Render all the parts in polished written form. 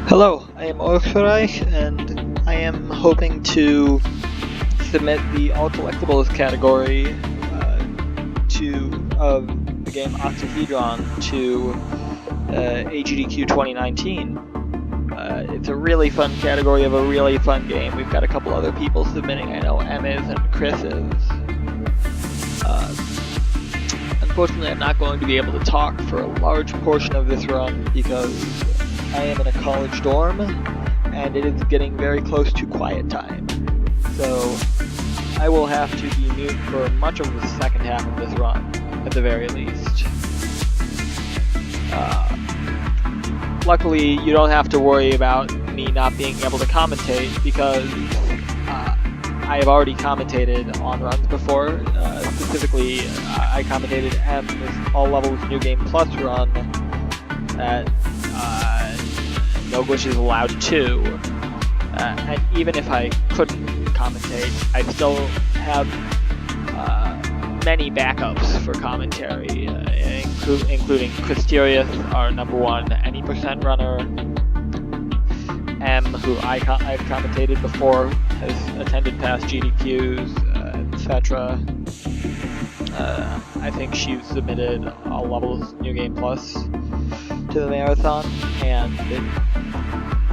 Hello, I am Orucs-Oraihc, and I am hoping to submit the All Collectables category of the game OCTAHEDRON to AGDQ 2019. It's a really fun category of a really fun game. We've got a couple other people submitting. I know Em is and Chris is. Unfortunately, I'm not going to be able to talk for a large portion of this run because I am in a college dorm, and it is getting very close to quiet time. So I will have to be mute for much of the second half of this run, at the very least. Luckily, you don't have to worry about me not being able to commentate, because I have already commentated on runs before. Specifically, I commentated M's All Levels New Game Plus run at No Glitches Allowed 2. And even if I couldn't commentate, I still have many backups for commentary, including Christerius, our #1 any% runner, M, who I've commentated before, has attended past GDQs, etc. I think she submitted All Levels New Game Plus to the marathon, and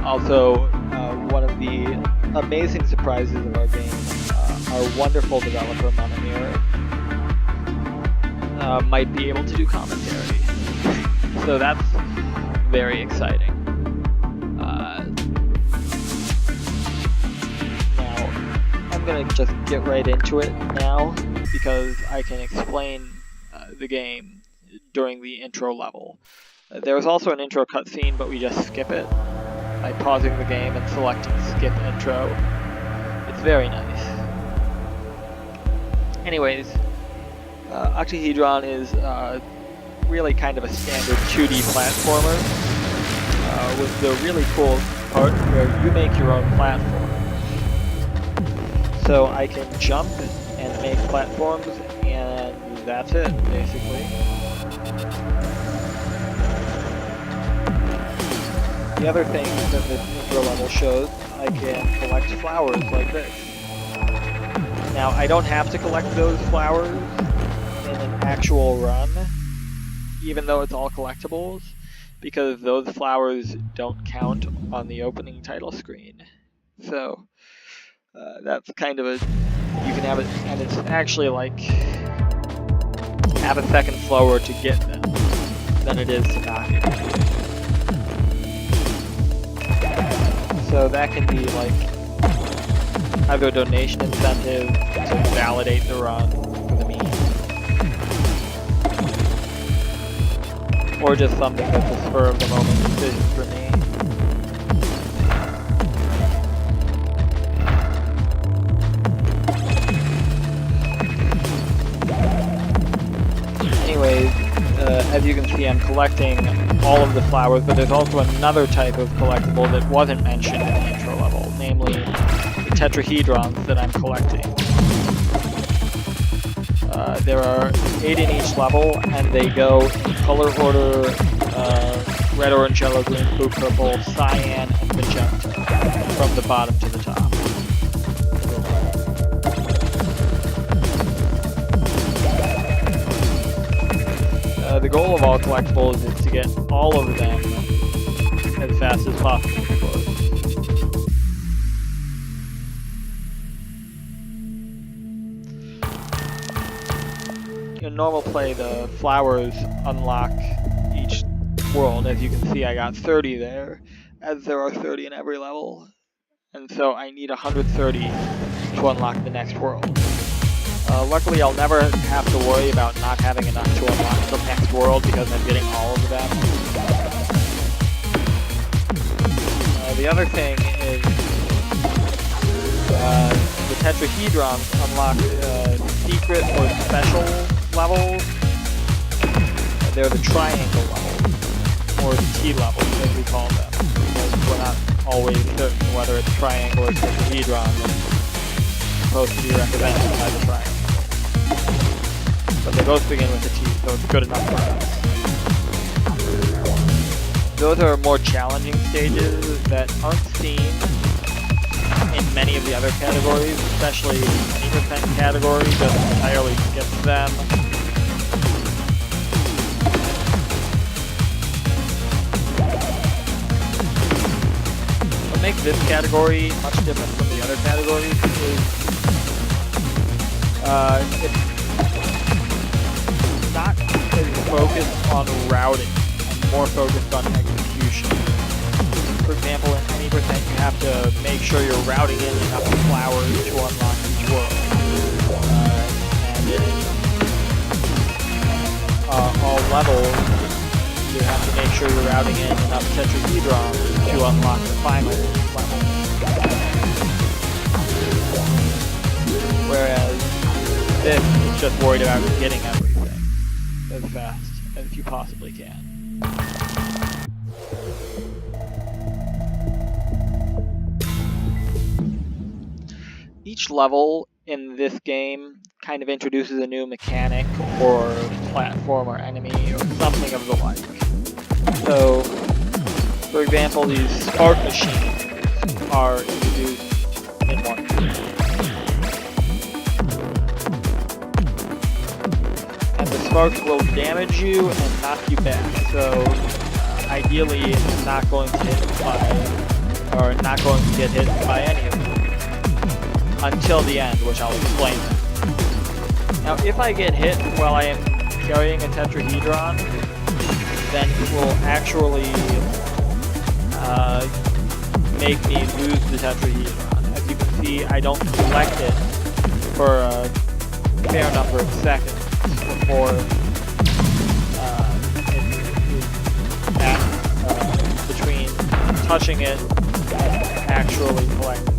also one of the amazing surprises of our game, our wonderful developer Manamir might be able to do commentary. So that's very exciting. Now, I'm going to just get right into it now, because I can explain the game during the intro level. There was also an intro cutscene, but we just skip it by pausing the game and selecting skip intro. It's very nice. Anyways, OCTAHEDRON is really kind of a standard 2D platformer, with the really cool part where you make your own platform. So I can jump and make platforms, and that's it, basically. The other thing that this intro level shows, I can collect flowers like this. Now, I don't have to collect those flowers in an actual run, even though it's all collectibles, because those flowers don't count on the opening title screen. So, that's kind of you can have it, and it's actually like half a second slower to get them than it is to not get them. So that can be like either a donation incentive to validate the run for the meme, or just something that's a spur of the moment decision for me. Anyways, as you can see, I'm collecting all of the flowers, but there's also another type of collectible that wasn't mentioned in the intro level, namely the tetrahedrons that I'm collecting. There are 8 in each level, and they go in color order: red, orange, yellow, green, blue, purple, cyan, and magenta, from the bottom to the top. The goal of all collectibles is to get all of them as fast as possible, of course. In normal play, the flowers unlock each world. As you can see, I got 30 there, as there are 30 in every level. And so I need 130 to unlock the next world. Luckily, I'll never have to worry about not having enough to unlock the next world, because I'm getting all of them. The other thing is the tetrahedrons unlock secret or special levels. They're the triangle levels, or the T levels as we call them, because we're not always certain whether it's triangle or tetrahedron that's supposed to be represented by the triangle. But they both begin with a T, so it's good enough for us. those are more challenging stages that aren't seen in many of the other categories, especially the 20% category just entirely skips them. What makes this category much different from the other categories is it's not as focused on routing, and more focused on execution. For example, in 20% you have to make sure you're routing in enough flowers to unlock each world. And in all levels, you have to make sure you're routing in enough tetrahedrons to unlock the final level. Whereas this is just worried about getting everything as fast as you possibly can. Each level in this game kind of introduces a new mechanic or platform or enemy or something of the like. So, for example, these spark machines are introduced in one. And the sparks will damage you and knock you back. So, ideally, it's not going to get hit by any of them. Until the end, which I'll explain that. Now, if I get hit while I am carrying a tetrahedron, then it will actually make me lose the tetrahedron. As you can see, I don't collect it for a fair number of seconds before between touching it and actually collecting it.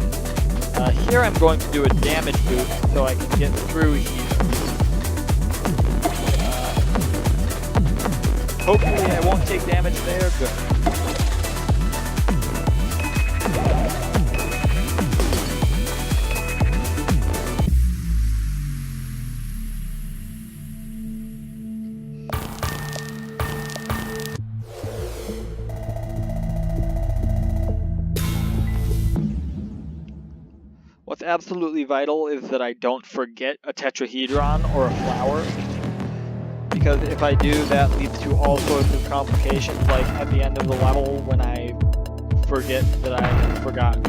Here I'm going to do a damage boost so I can get through here. Hopefully I won't take damage there. Good. What's absolutely vital is that I don't forget a tetrahedron or a flower, because if I do, that leads to all sorts of complications, like at the end of the level when I forget that I have forgotten.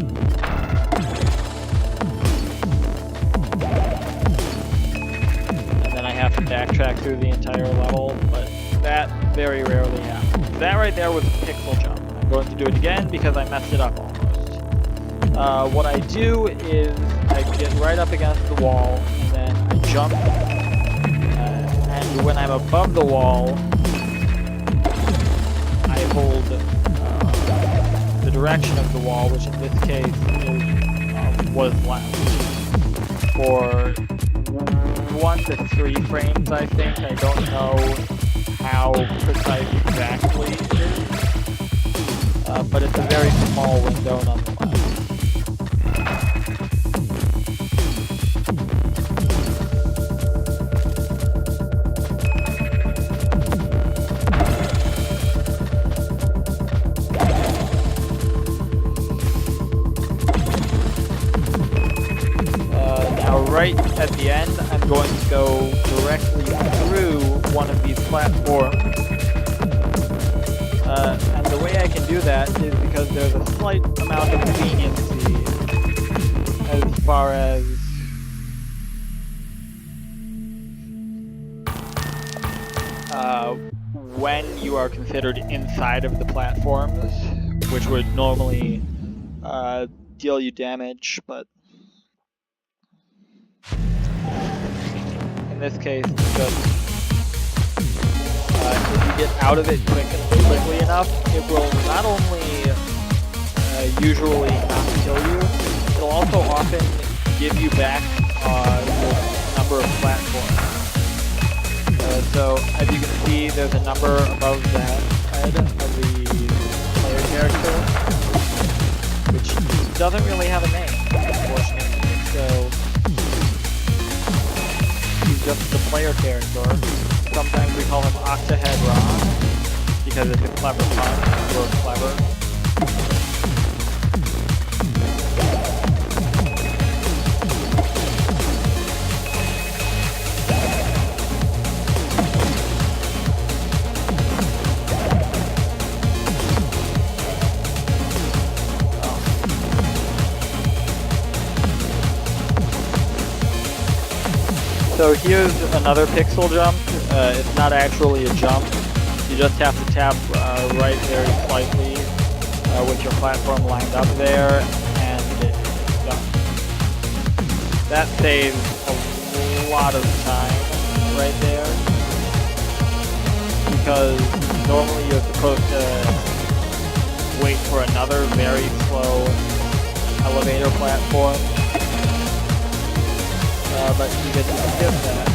And then I have to backtrack through the entire level, but that very rarely happens. That right there was a pixel jump. I'm going to do it again because I messed it up almost. What I do is I get right up against the wall, and then I jump, and when I'm above the wall, I hold the direction of the wall, which in this case was left, for 1 to 3 frames, I think. I don't know how precise exactly it is, but it's a very small window nonetheless. Right at the end, I'm going to go directly through one of these platforms. And the way I can do that is because there's a slight amount of leniency as far as when you are considered inside of the platforms, which would normally deal you damage, but in this case, just if you get out of it quickly enough, it will not only usually not kill you, it'll also often give you back the number of platforms. So as you can see, there's a number above the head of the player character, which doesn't really have a name, unfortunately. So he's just the player character. Sometimes we call him OCTAHEDRON because it's a clever pun. We're clever. So here's another pixel jump. It's not actually a jump. You just have to tap right very slightly with your platform lined up there, and it's done. That saves a lot of time right there, because normally you're supposed to wait for another very slow elevator platform. But you get to skip that.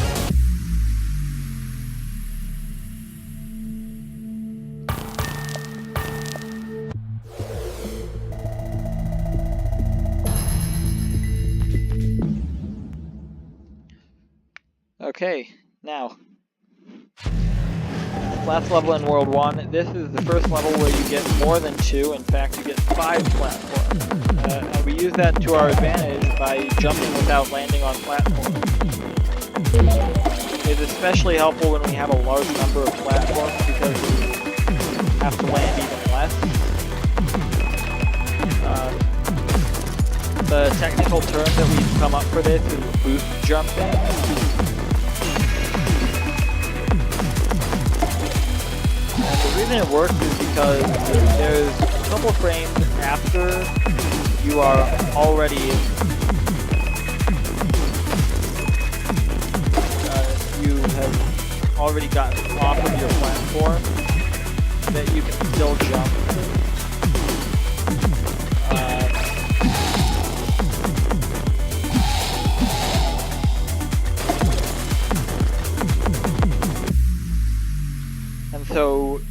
Okay, now, last level in World 1. This is the first level where you get more than 2. In fact, you get 5 platforms. And we use that to our advantage by jumping without landing on platforms. It's especially helpful when we have a large number of platforms because we have to land even less. The technical term that we've come up for this is boost jumping. And the reason it works is because there's a couple frames after you are already gotten off of your platform that you can still jump. And so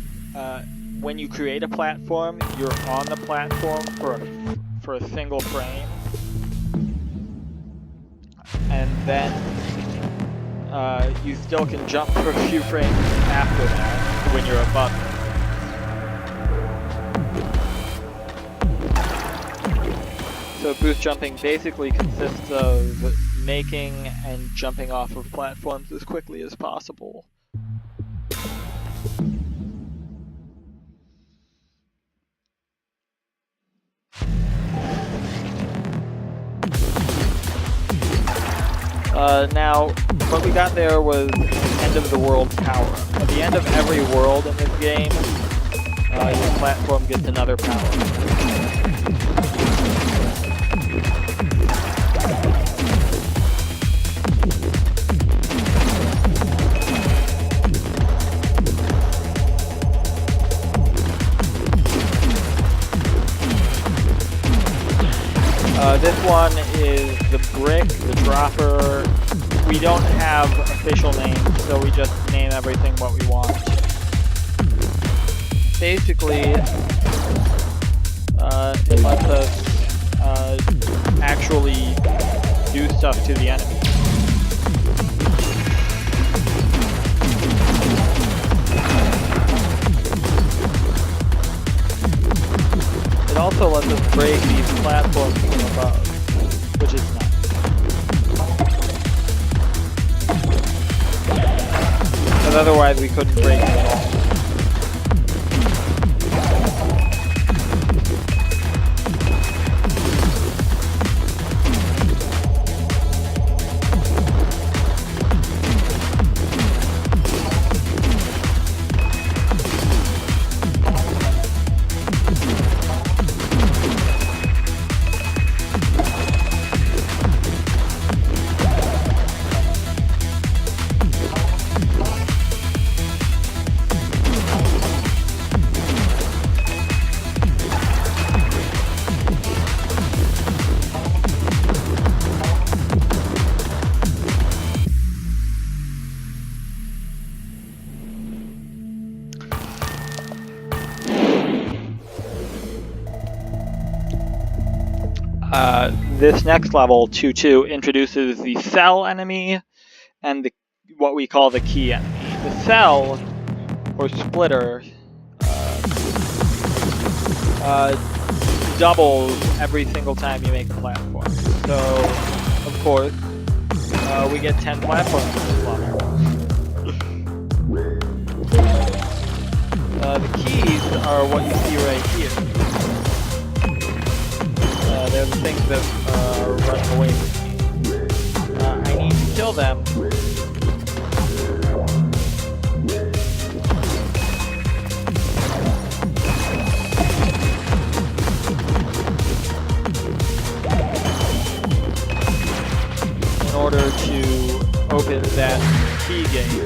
when you create a platform, you're on the platform for a single frame, and then you still can jump for a few frames after that when you're above it. So boost jumping basically consists of making and jumping off of platforms as quickly as possible. Now, what we got there was end of the world power. At the end of every world in this game, your platform gets another power. This one is the brick, the dropper. We don't have official names, so we just name everything what we want. Basically, it lets us actually do stuff to the enemy. It also lets us break these platforms from above, which is nice. Because otherwise we couldn't break them at all. This next level, 2-2, introduces the cell enemy and what we call the key enemy. The cell, or splitter, doubles every single time you make a platform. So, of course, we get 10 platforms in this level. The keys are what you see right here. They're the things that are running away from me. I need to kill them. In order to open that key gate.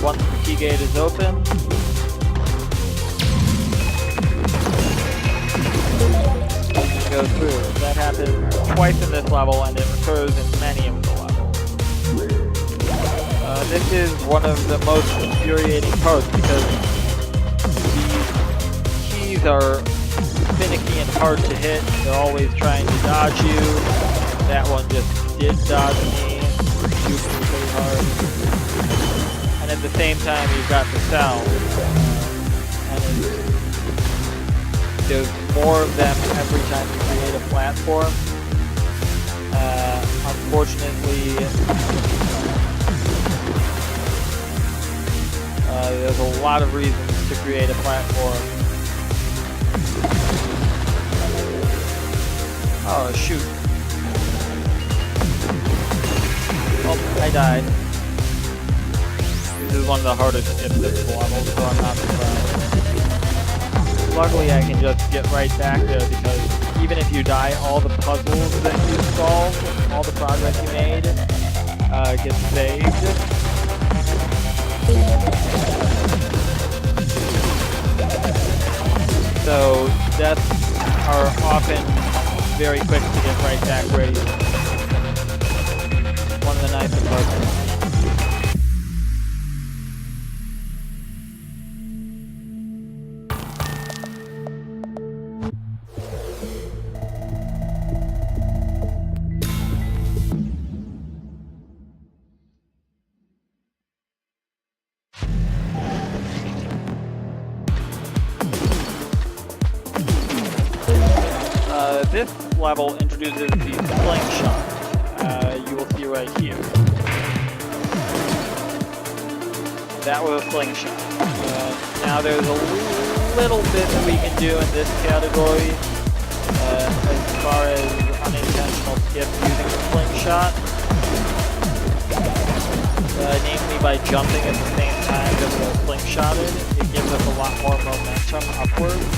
Once the key gate is open, you can go through. That happens twice in this level, and it recurs in many of the levels. This is one of the most infuriating parts because these keys are finicky and hard to hit. They're always trying to dodge you. That one just did dodge me. Shoots me pretty hard. At the same time, you've got the cells, and there's more of them every time you create a platform. Unfortunately, there's a lot of reasons to create a platform. Oh, shoot. Oh, I died. This is one of the hardest if this level, so I'm not surprised. Luckily, I can just get right back there because even if you die, all the puzzles that you solved, all the progress you made, gets saved. So deaths are often very quick to get right back where you are. One of the nicest parts. This level introduces the slingshot. You will see right here. That was a slingshot. Now there's a little bit that we can do in this category as far as unintentional skip using the slingshot. Namely by jumping at the same time that we're slingshotted, it gives us a lot more momentum upwards.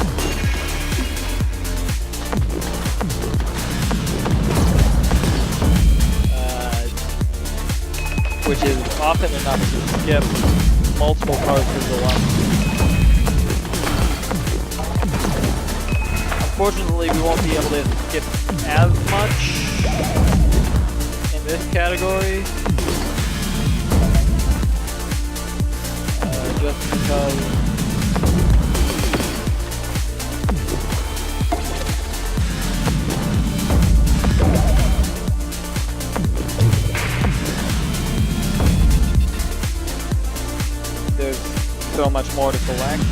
Which is often enough to skip multiple parts of the level. Unfortunately, we won't be able to skip as much in this category, just because there's so much more to collect.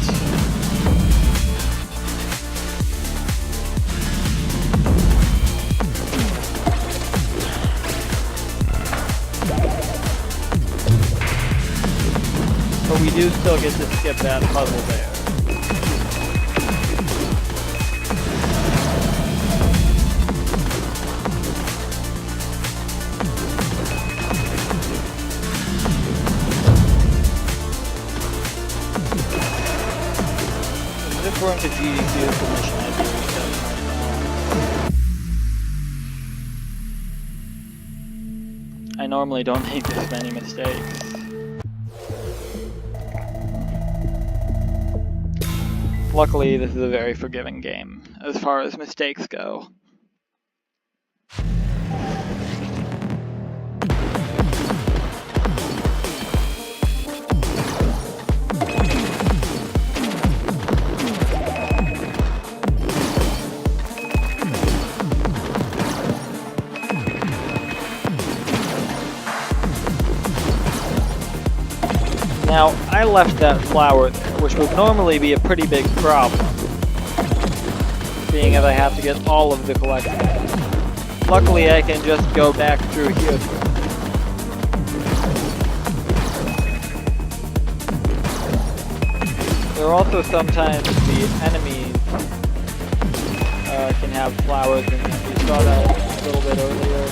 But we do still get to skip that puzzle there. We're into AGDQ submission I normally don't make this many mistakes. Luckily, this is a very forgiving game as far as mistakes go. Now, I left that flower there, which would normally be a pretty big problem, being as I have to get all of the collectibles. Luckily, I can just go back through here. There are also sometimes the enemies can have flowers in them. We saw that a little bit earlier.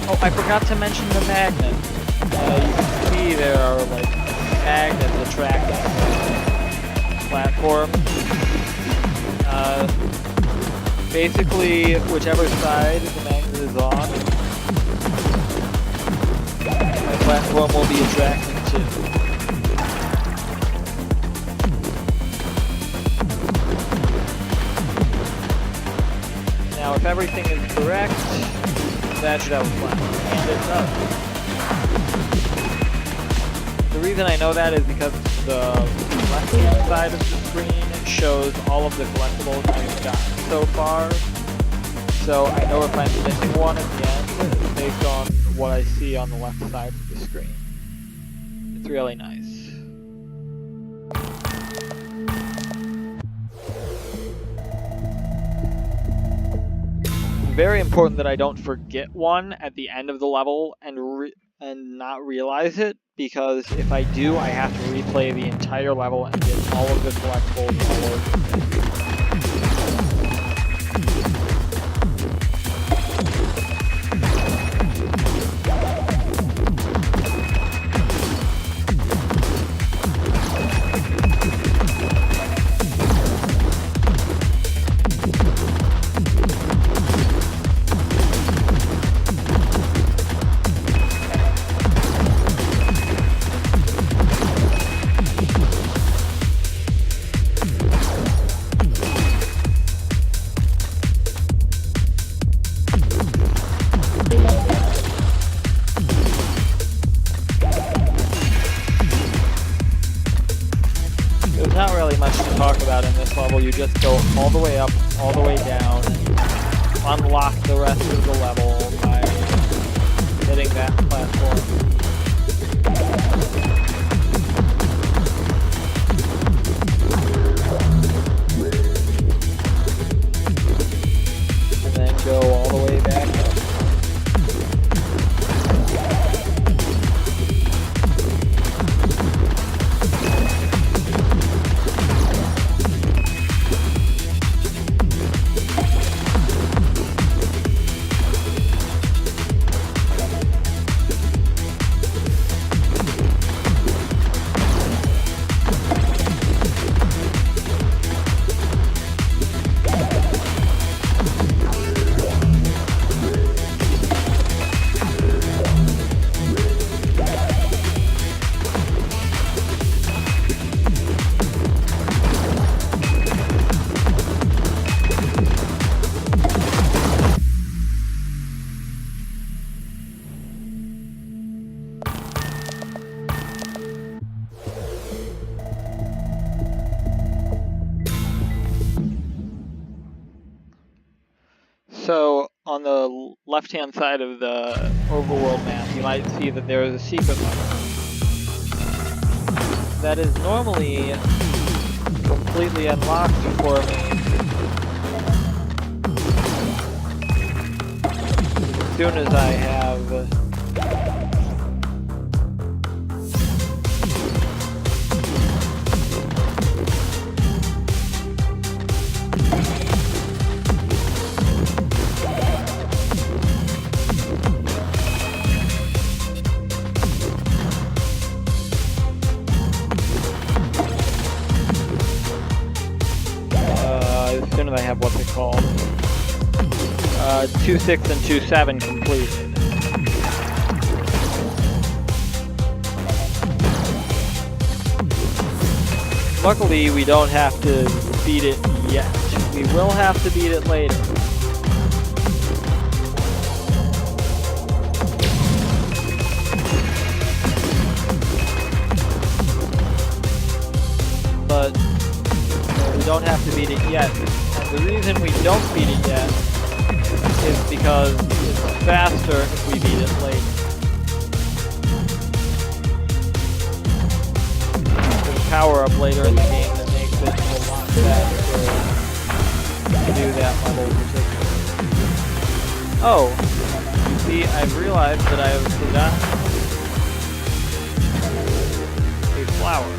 Oh, I forgot to mention the magnet. You can see there are like magnets attracting the platform. Basically, whichever side the magnet is on, my platform will be attracting to. Now, if everything is correct, that should have a platform, and it does. The reason I know that is because the left-hand side of the screen shows all of the collectibles I've gotten so far. So I know if I'm missing one at the end, based on what I see on the left side of the screen. It's really nice. Very important that I don't forget one at the end of the level and not realize it, because if I do, I have to replay the entire level and get all of the collectibles all over the place. Not really much to talk about in this level. You just go all the way up, all the way down, and unlock the rest of the level by hitting that platform. And then go all the way back up. So, on the left-hand side of the overworld map, you might see that there is a secret level. That is normally completely unlocked for me as soon as I have I have what's it called? 2.6 and 2.7 completed. Luckily, we don't have to beat it yet. We will have to beat it later. But we don't have to beat it yet. And the reason we don't beat it yet is because it's faster if we beat it later. power-up later in the game that makes it a lot faster to do that level particularly. Oh, you see, I've realized that I have forgotten a flower.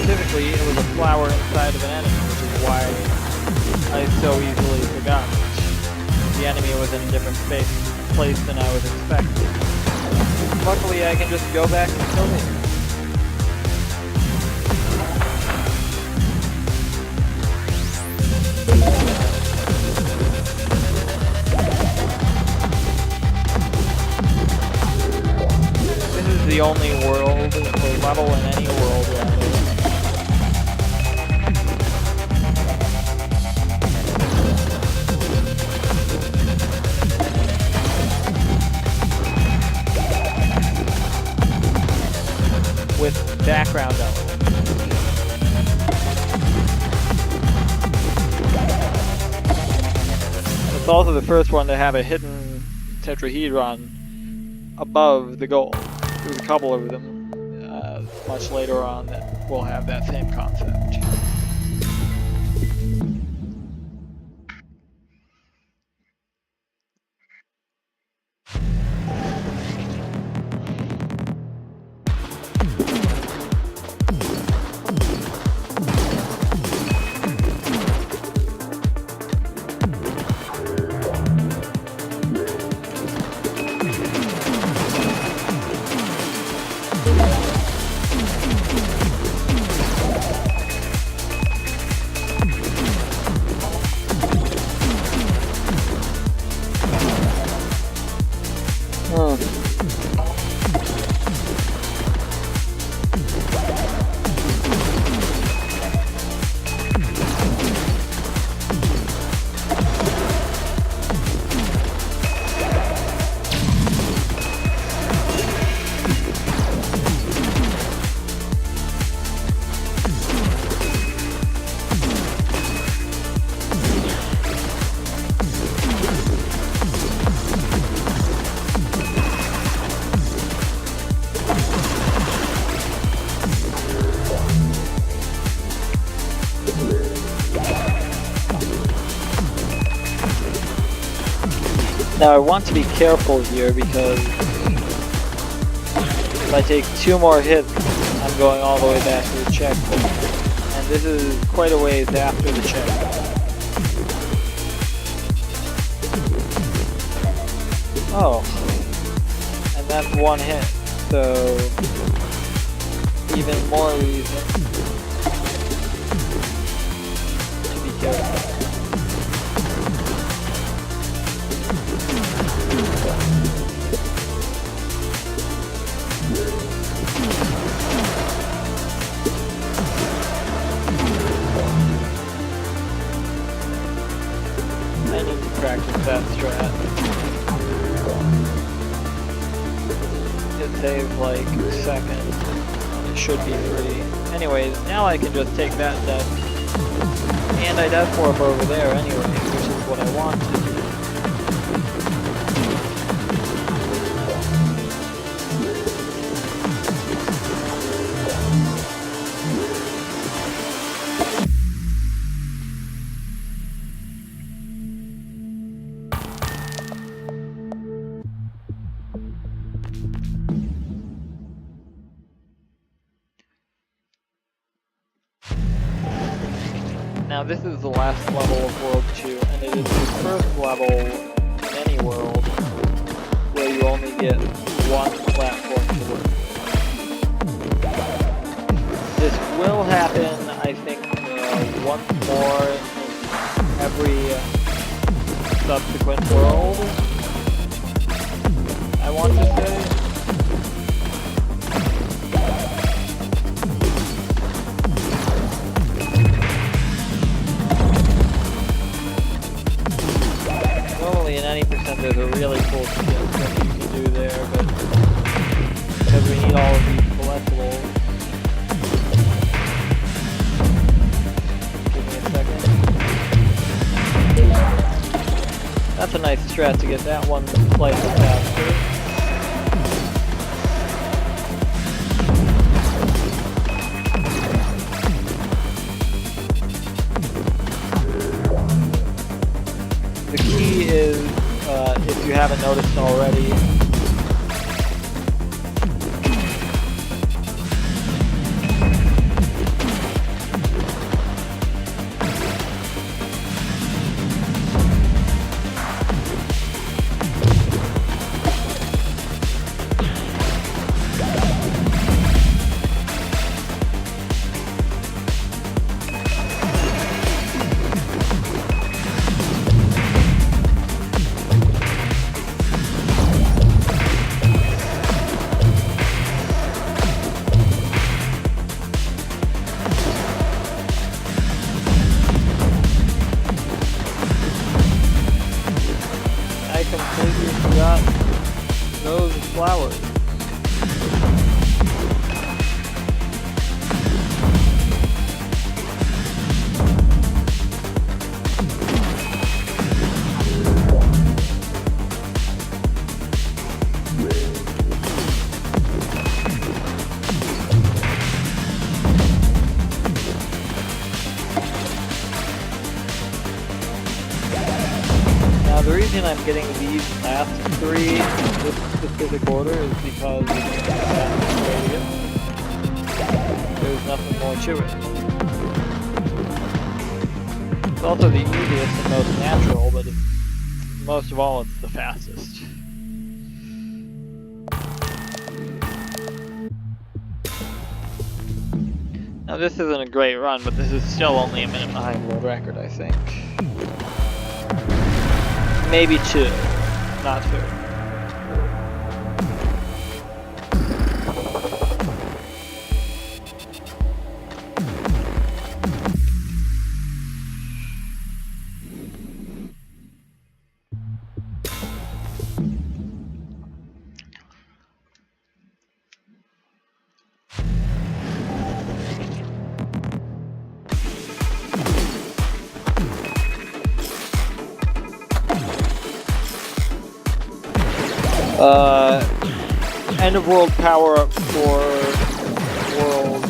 Specifically, it was a flower inside of an enemy, which is why I so easily forgot. The enemy was in a different place than I was expecting. Luckily, I can just go back and kill it. This is the only world, or level in any world, rather. With background elements. It's also the first one to have a hidden tetrahedron above the goal. There's a couple of them much later on that will have that same concept. Now I want to be careful here because if I take 2 more hits, I'm going all the way back to the checkpoint. And this is quite a ways after the checkpoint. Oh, and that's 1 hit, so even more reason to be careful. I need to practice that strat. It saves like a second. It should be free. Anyways, now I can just take that death. And I death warp over there anyway, which is what I want to do. Now this is the last level of World 2, and it is the first level in any world where you only get 1 platform to work. This will happen, I think, once more in every subsequent world, I want to say. In any percent there's a really cool skip that you can do there, but because we need all of these collectibles. Give me a second. That's a nice strat to get that one slightly faster. haven't noticed already. Completely forgot those flowers. The reason I'm getting these last three in this specific order is because of the radius. There's nothing more to it. It's also the easiest and most natural, but most of all, it's the fastest. Now this isn't a great run, but this is still only a minute behind world record, I think. Maybe 2, not 3. End of world power up for world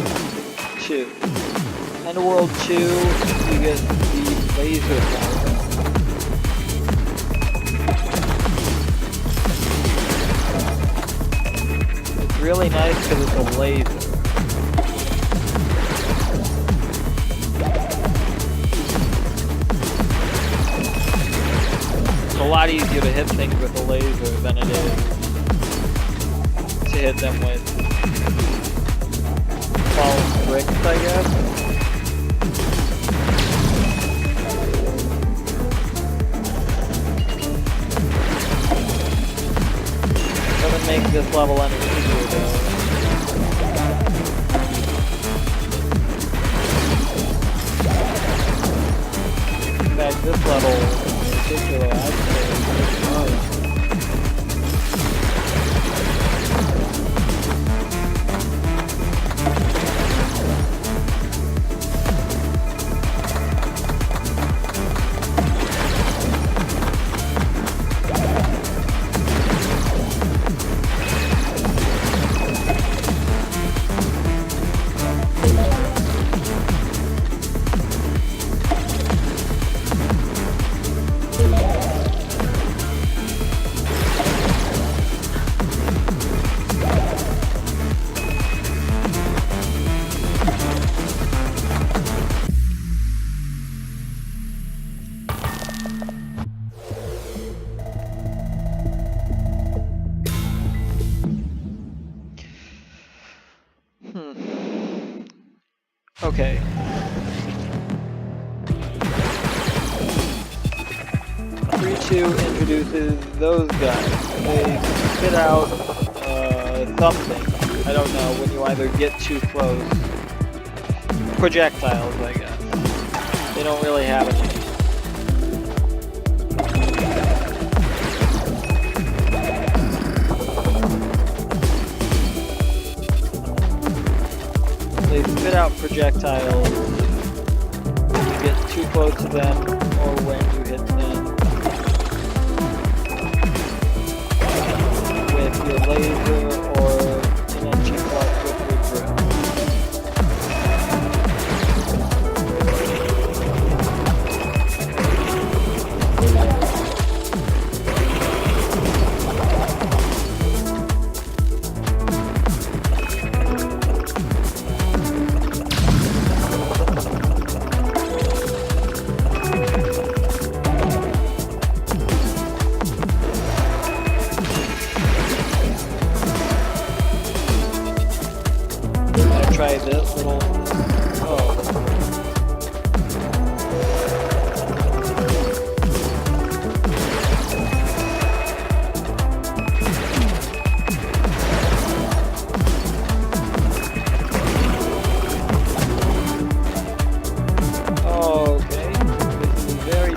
2. End of world 2, you get the laser power up. It's really nice because it's a laser. It's a lot easier to hit things with a laser than it is to hit them with falling bricks, I guess. Doesn't make this level any easier though. In fact, this level in particular, I'd say is pretty hard. Okay. 3-2 introduces those guys. They spit out something. I don't know, when you either get too close. Projectiles, I guess. They don't really have any. They spit out projectiles when you get too close to them or when you hit them with your laser or an engine clutch with your grip.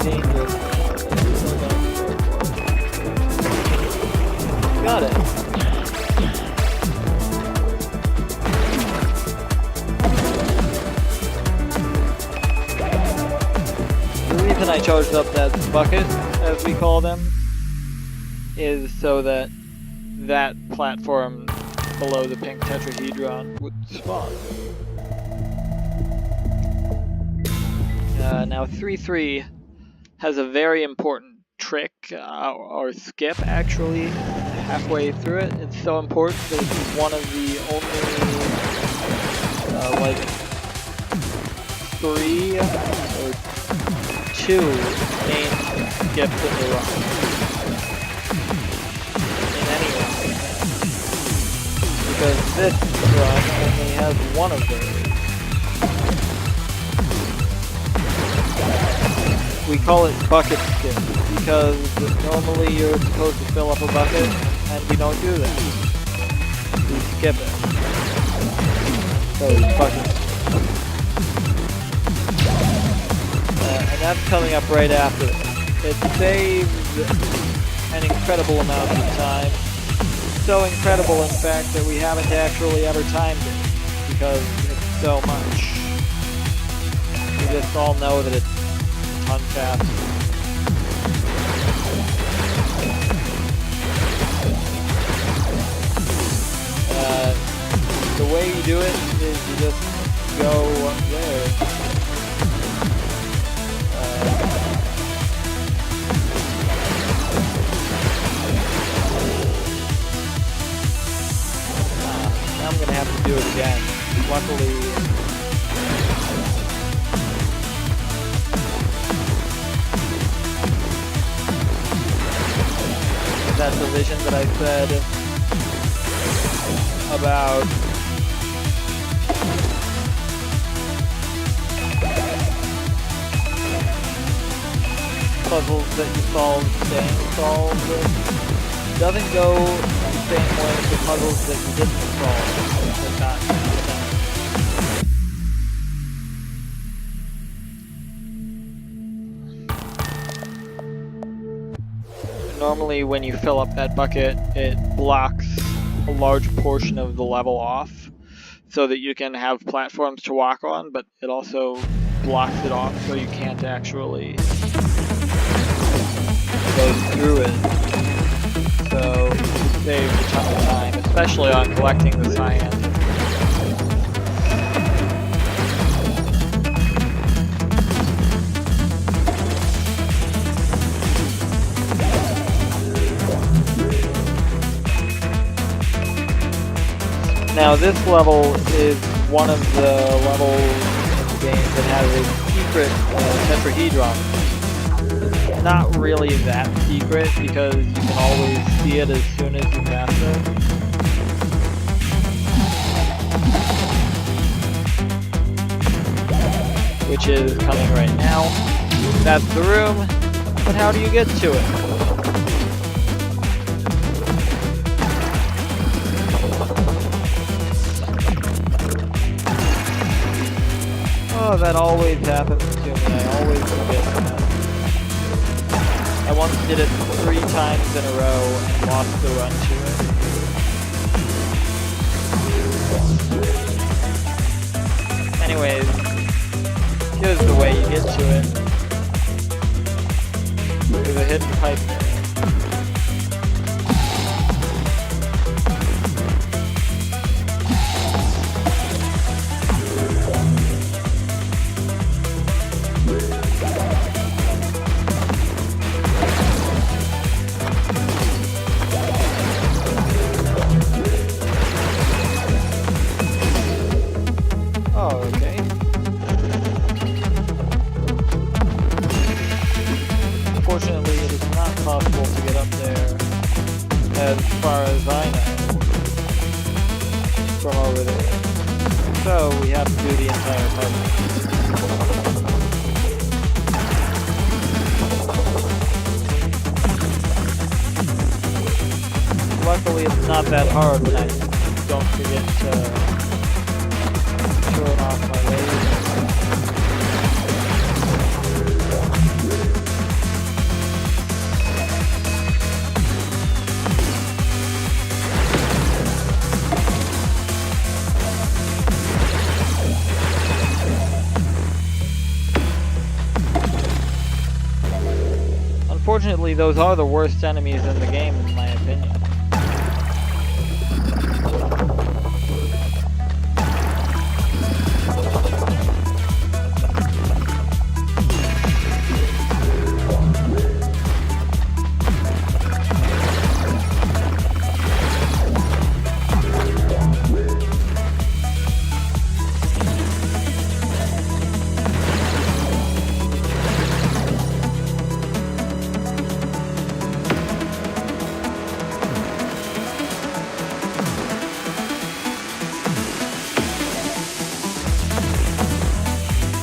dangerous. Got it. The reason I charged up that bucket, as we call them, is so that that platform below the pink tetrahedron would spawn. Now 3-3 has a very important trick, or skip actually, halfway through it. It's so important that it's one of the only, like, 3 or 2 main skips in the run. In any run. Because this run only has one of those. We call it bucket skip because normally you're supposed to fill up a bucket and we don't do that. We skip it. So it's bucket. And that's coming up right after it. It saves an incredible amount of time. So incredible, in fact, that we haven't actually ever timed it because it's so much. We just all know that it's unfast. The way you do it is you just go up there. Now I'm gonna have to do it again. Luckily, that division that I said about puzzles that you solve staying solved doesn't go the same way as the puzzles that you didn't solve. Normally when you fill up that bucket, it blocks a large portion of the level off so that you can have platforms to walk on, but it also blocks it off so you can't actually go through it. So it saves a ton of time, especially on collecting the cyan. Now this level is one of the levels in the game that has a secret tetrahedron. It's not really that secret because you can always see it as soon as you pass it. Which is coming right now. That's the room, but how do you get to it? Oh, that always happens to me. I always forget that. I once did it 3 times in a row and lost the run to it. Anyways, here's the way you get to it. There's a hidden pipe there. Luckily, it's not that hard when I don't forget to turn off my laser. Unfortunately, those are the worst enemies in the game, in my opinion.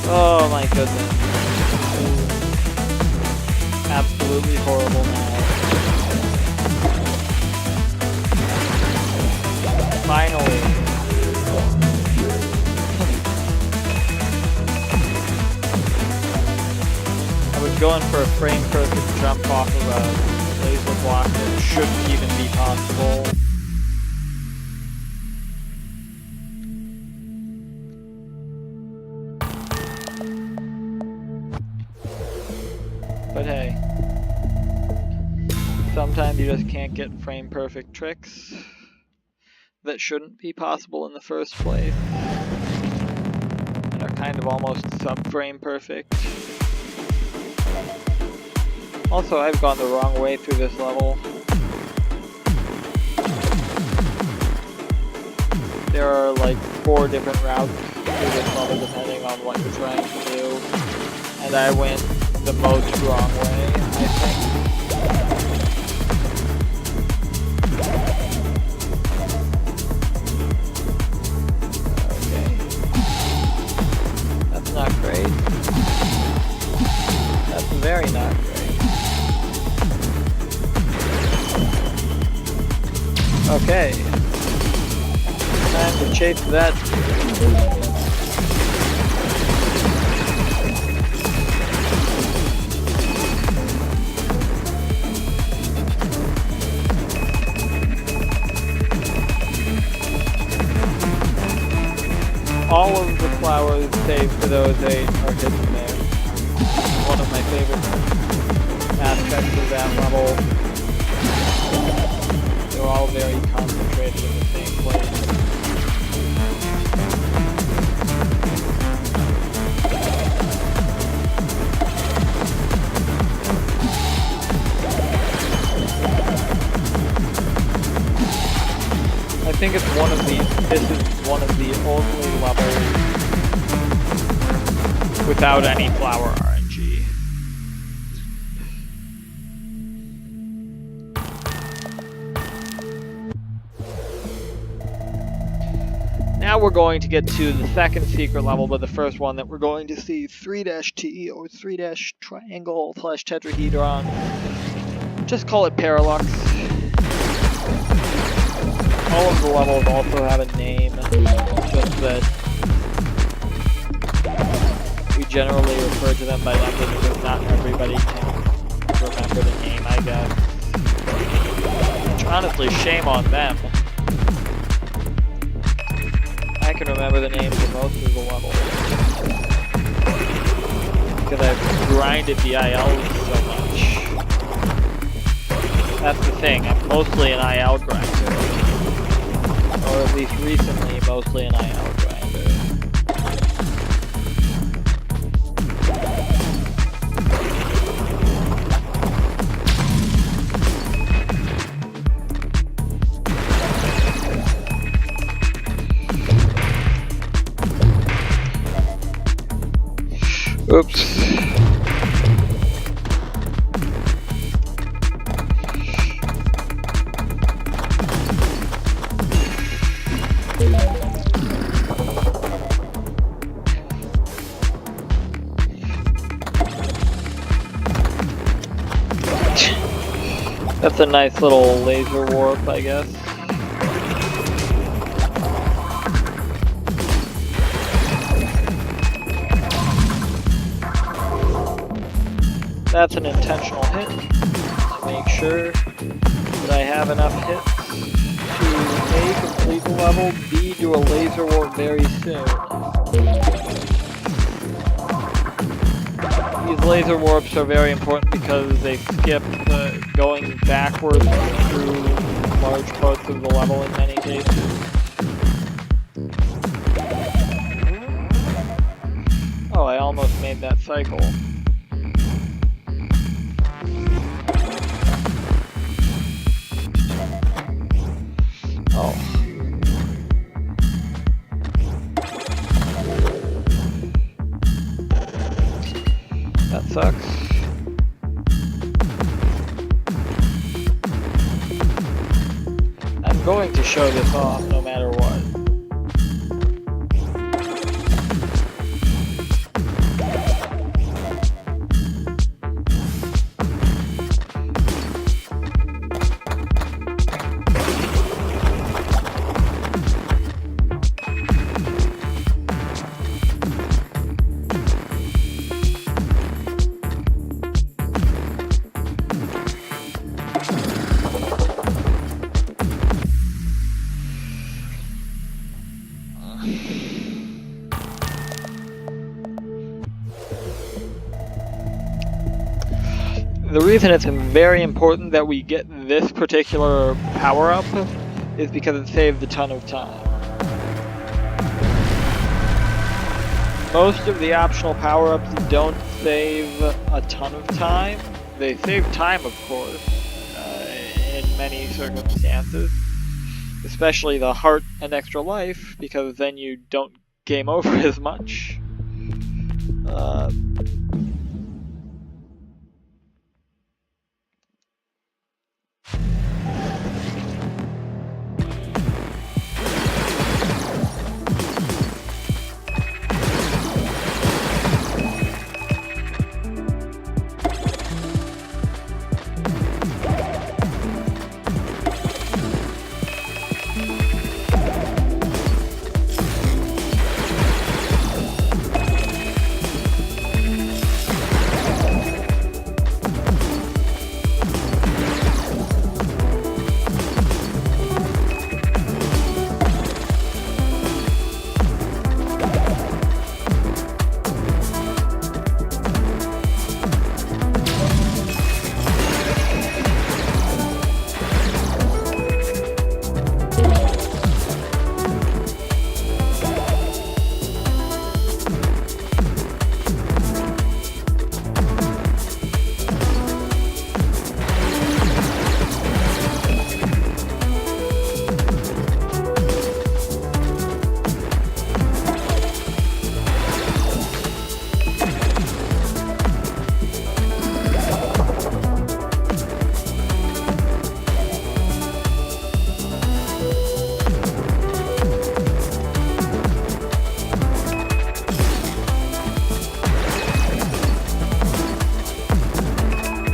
Oh my goodness. Absolutely horrible now. Finally. I was going for a frame perfect jump off of a laser block that shouldn't even be possible. But hey, sometimes you just can't get frame perfect tricks that shouldn't be possible in the first place, and are kind of almost sub-frame perfect. Also, I've gone the wrong way through this level. There are like 4 different routes through this level depending on what you're trying to do, and I went the most wrong way, I think. Okay. That's not great. That's very not great. Okay. Time to chase that. All of the flowers, save for those 8, are hidden there. One of my favorite aspects of that level. They're all very concentrated in the same place. I think it's this is one of the only levels without any flower RNG. Now we're going to get to the second secret level, but the first one that we're going to see, 3-T or 3-triangle/tetrahedron. Just call it Parallax. All of the levels also have a name, just that we generally refer to them by numbers because not everybody can remember the name, I guess. Which honestly, shame on them. I can remember the names of most of the levels because I've grinded the ILs so much. That's the thing, I'm mostly an IL grinder. Or at least recently, mostly an IL grinder. Oops. That's a nice little laser warp, I guess. That's an intentional hit to make sure that I have enough hits to A, complete the level, B, do a laser warp very soon. These laser warps are very important because they skip going backwards through large parts of the level in many cases. Oh, I almost made that cycle. Oh. That sucks. I'm going to show this off no matter what. The reason it's very important that we get this particular power-up is because it saves a ton of time. Most of the optional power-ups don't save a ton of time. They save time, of course, in many circumstances. Especially the heart and extra life, because then you don't game over as much.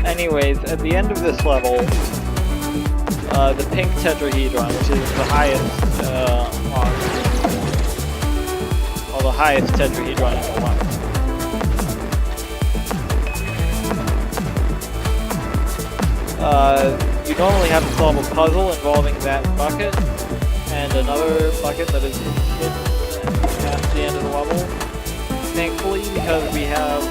Anyways, at the end of this level, the pink tetrahedron, which is the highest the highest tetrahedron in the level. You normally have to solve a puzzle involving that bucket and another bucket that is hidden past the end of the level. Thankfully, because we have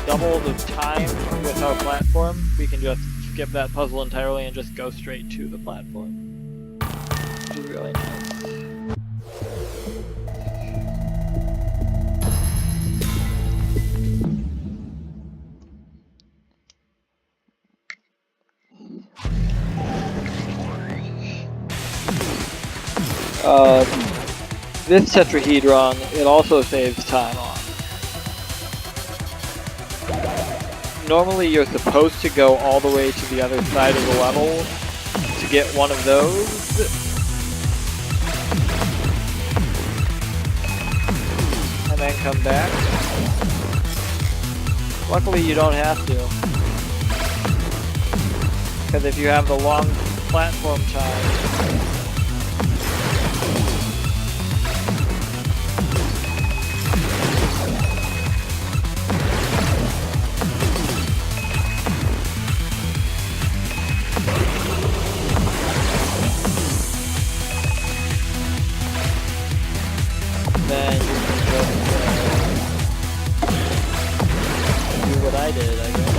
double the time with our platform, we can just skip that puzzle entirely and just go straight to the platform, which is really nice. This tetrahedron, it also saves time on. Normally you're supposed to go all the way to the other side of the level to get one of those. And then come back. Luckily you don't have to. Because if you have the long platform time, did, I guess.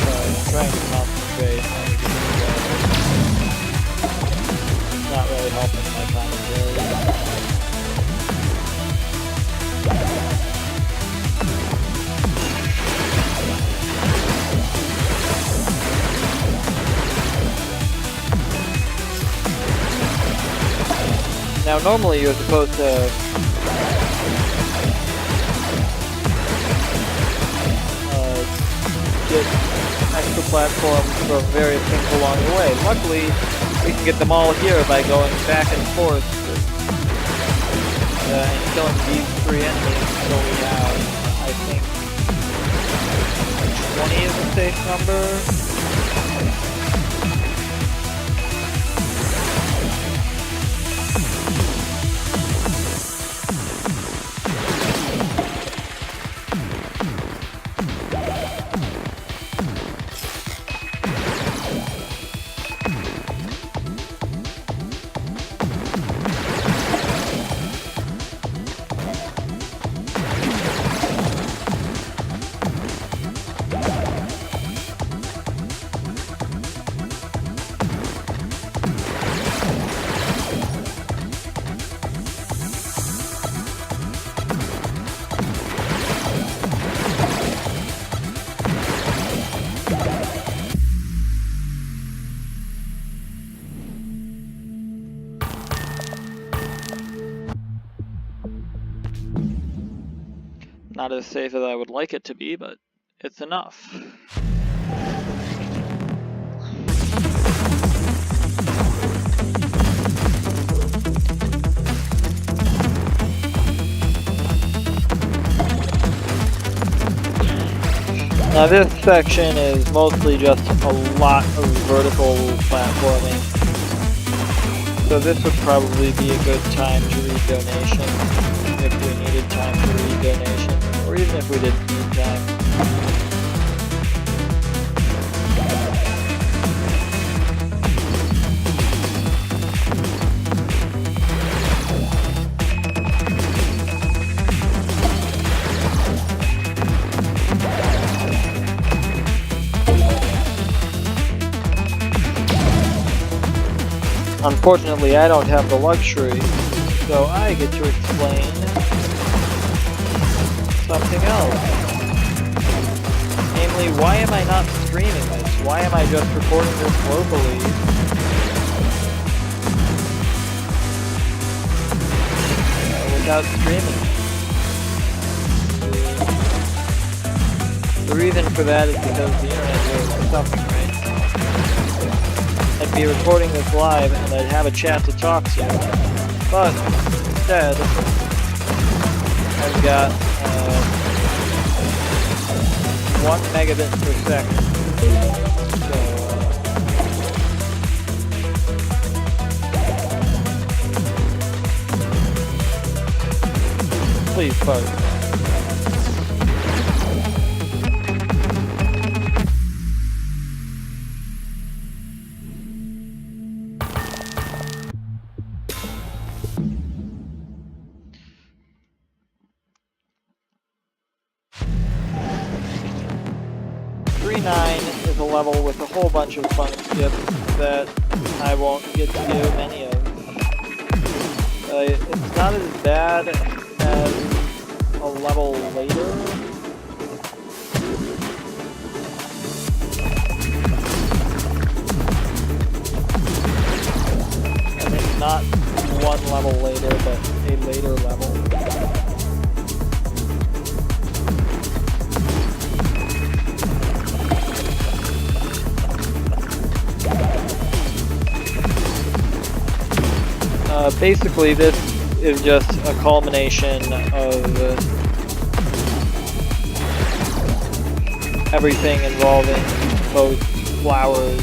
Sorry, I'm trying to concentrate on it's not really helping my commentary. Now normally you're supposed to get extra platforms from various things along the way. Luckily, we can get them all here by going back and forth and killing these 3 enemies until we have, I think, 20 is a safe number. Not as safe as I would like it to be, but it's enough. Now this section is mostly just a lot of vertical platforming. So this would probably be a good time to read donations if we needed time to read donations. Or even if we didn't need time. Unfortunately, I don't have the luxury, so I get to explain something else. Namely, why am I not streaming this? Why am I just recording this locally? Without streaming. The reason for that is because the internet is suffering right now. I'd be recording this live and I'd have a chat to talk to, but instead, I've got 1 megabit per second. So, please pardon. Is a level with a whole bunch of fun skips that I won't get to do many of. It's not as bad as a level later. I mean, not 1 level later, but a later level. Basically, this is just a culmination of everything involving both flowers,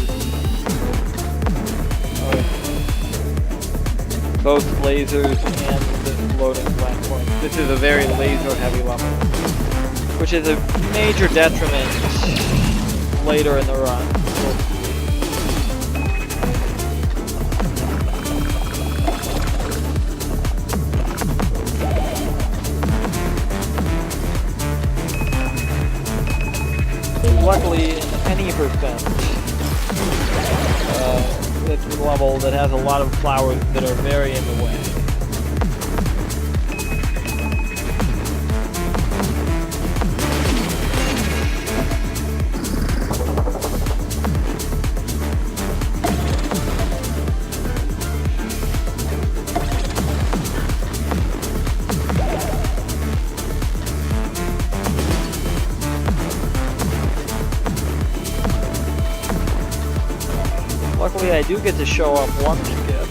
both lasers and loading platforms. This is a very laser-heavy level, which is a major detriment later in the run. luckily, in any percent, it's a level that has a lot of flowers that are very in the way. Luckily, I do get to show up one skip.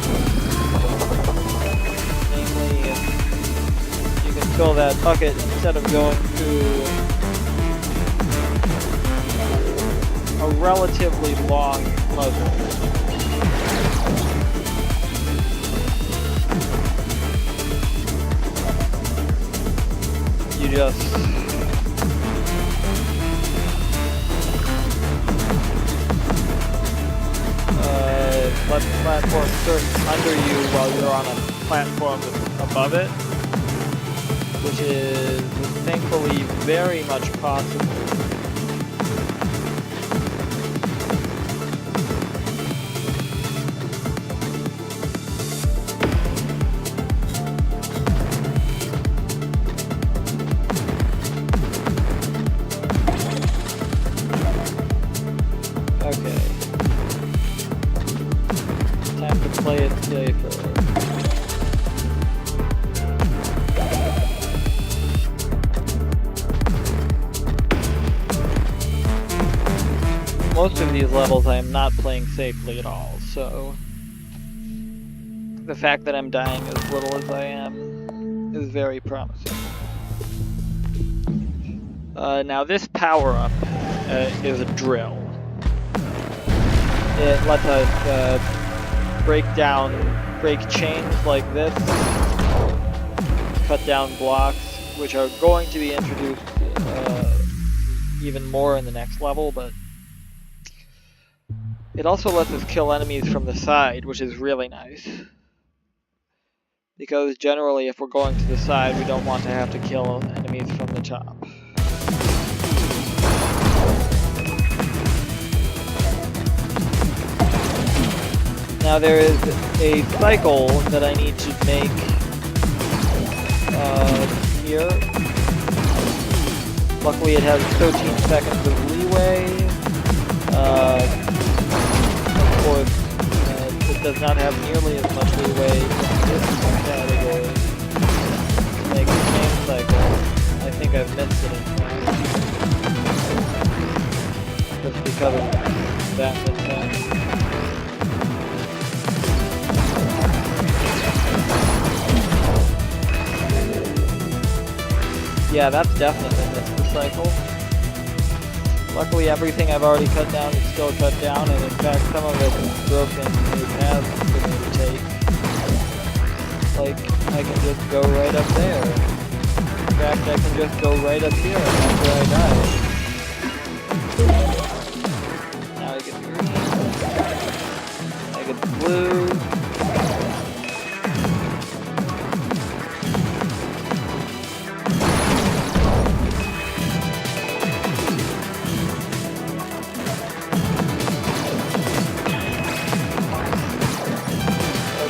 Namely, you can fill that bucket instead of going through a relatively long puzzle. You just let the platform surf under you while you're on a platform above it, which is thankfully very much possible. Okay. Time to play it safer. Most of these levels I am not playing safely at all, so the fact that I'm dying as little as I am is very promising. Now this power-up is a drill. It lets us break chains like this, cut down blocks, which are going to be introduced even more in the next level, but it also lets us kill enemies from the side, which is really nice. Because generally, if we're going to the side, we don't want to have to kill enemies from the top. Now there is a cycle that I need to make here. Luckily it has 13 seconds of leeway. Of course, it does not have nearly as much leeway in this category to make the same cycle. I think I've missed it in time. Just because of that mistake. Yeah, that's definitely missed the cycle. Luckily, everything I've already cut down is still cut down, and in fact, some of it is broken new paths for me to take. Like, I can just go right up there. In fact, I can just go right up here after I die. Now I get green. I get blue.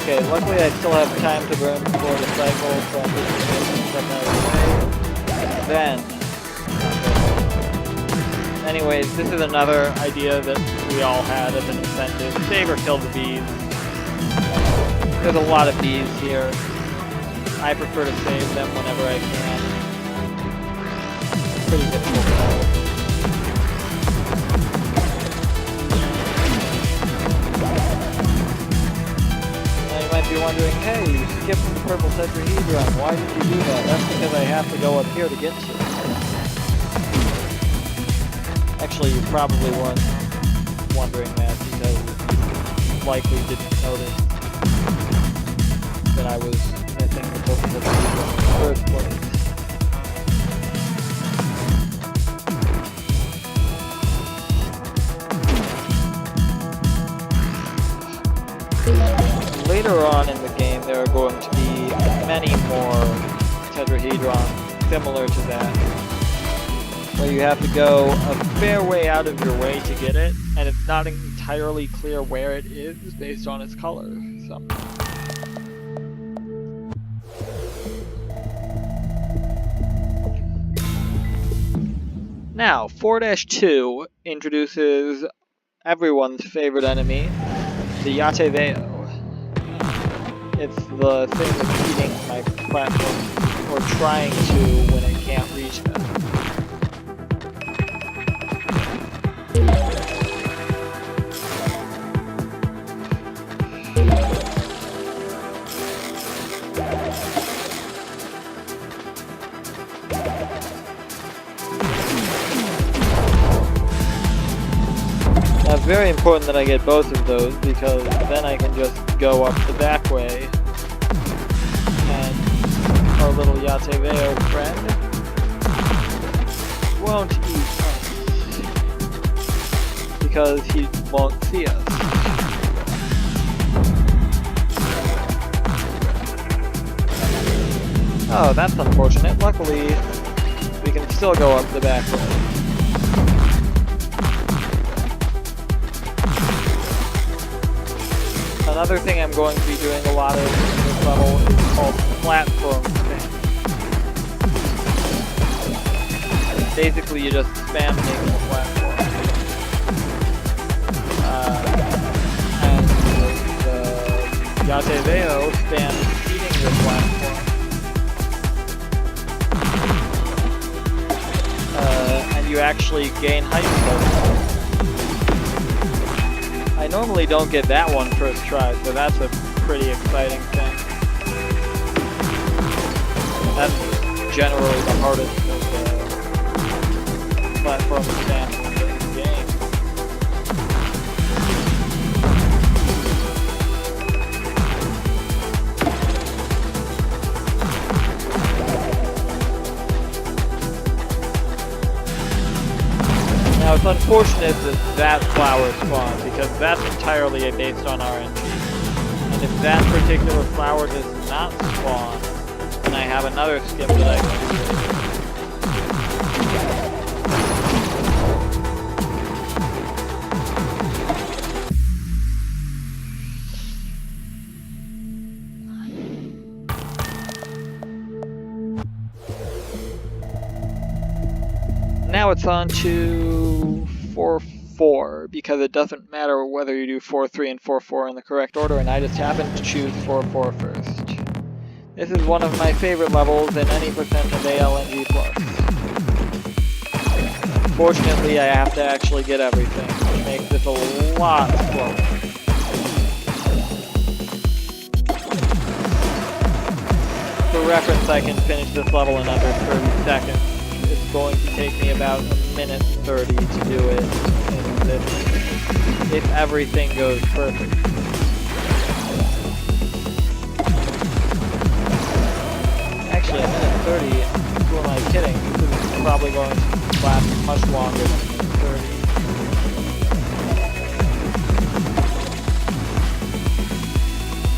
Okay, luckily I still have time to burn before the cycle, so I'm just going to get stuff out of the way. Then. Anyways, this is another idea that we all had as an incentive. Save or kill the bees. There's a lot of bees here. I prefer to save them whenever I can. It's pretty difficult to hold. You're wondering, hey, you skipped the purple tetrahedron. Why did you do that? That's because I have to go up here to get to it. Actually, you probably weren't wondering that because you likely didn't notice that I was missing the purple tetrahedron in the first place. Later on in the game, there are going to be many more tetrahedrons similar to that. where you have to go a fair way out of your way to get it, and it's not entirely clear where it is based on its color. So. Now, 4-2 introduces everyone's favorite enemy, the AGDQ. It's the thing that's eating my platform, or trying to when it can't reach them. Now, it's very important that I get both of those, because then I can just go up the back way, and our little AGDQ friend won't eat us, because he won't see us. Oh, that's unfortunate. Luckily, we can still go up the back way. Another thing I'm going to be doing a lot of in this level is called platform spam. Basically, you just spam making a platform. And the AGDQ spams eating your platform. And you actually gain height bonus. I normally don't get that one first try, so that's a pretty exciting thing. That's generally the hardest of the platform spams in the game. Now it's unfortunate that that flower spawned, because that's entirely based on RNG. And if that particular flower does not spawn, then I have another skip that I can do. Now it's on to 4-4, because it doesn't matter whether you do 4-3 and 4-4 in the correct order, and I just happened to choose 4-4 first. This is one of my favorite levels in any percent of ALNG+. Fortunately, I have to actually get everything, which makes this a lot slower. For reference, I can finish this level in under 30 seconds. It's going to take me about a minute 30 to do it in this, if everything goes perfect. Actually, a minute 30, who am I kidding? This is probably going to last much longer than a minute 30.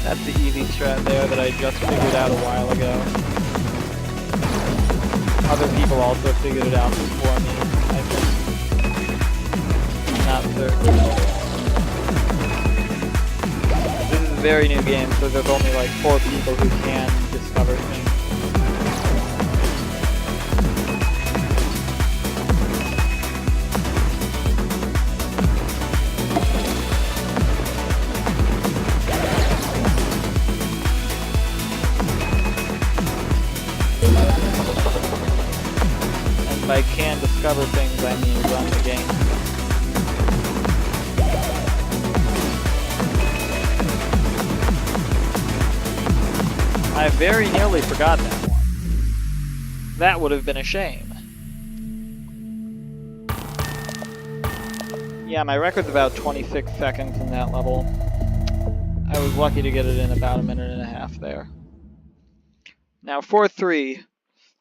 That's the easy strat there that I just figured out a while ago. Other people also figured it out before me, I think. Not certain. This is a very new game, so there's only like 4 people who can discover things. I can discover things, I mean run the game. I very nearly forgot that one. That would have been a shame. Yeah, my record's about 26 seconds in that level. I was lucky to get it in about a minute and a half there. Now 4-3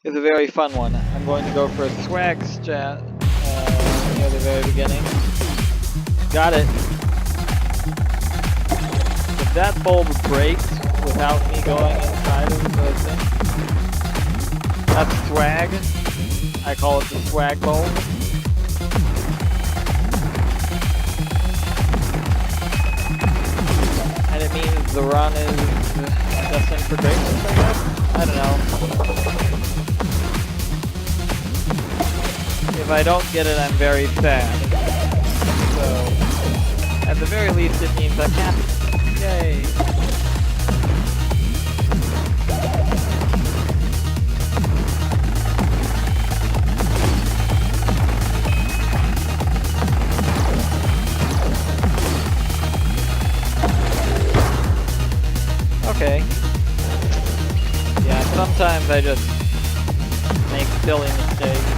is a very fun one. I'm going to go for a swag strat near the very beginning. Got it. If that bulb breaks without me going inside of the thing, that's swag. I call it the swag bowl. And it means the run is destined for greatness, I guess? I don't know. If I don't get it, I'm very sad. So, at the very least, it means I'm happy. Yay! Okay. Yeah, sometimes I just make silly mistakes.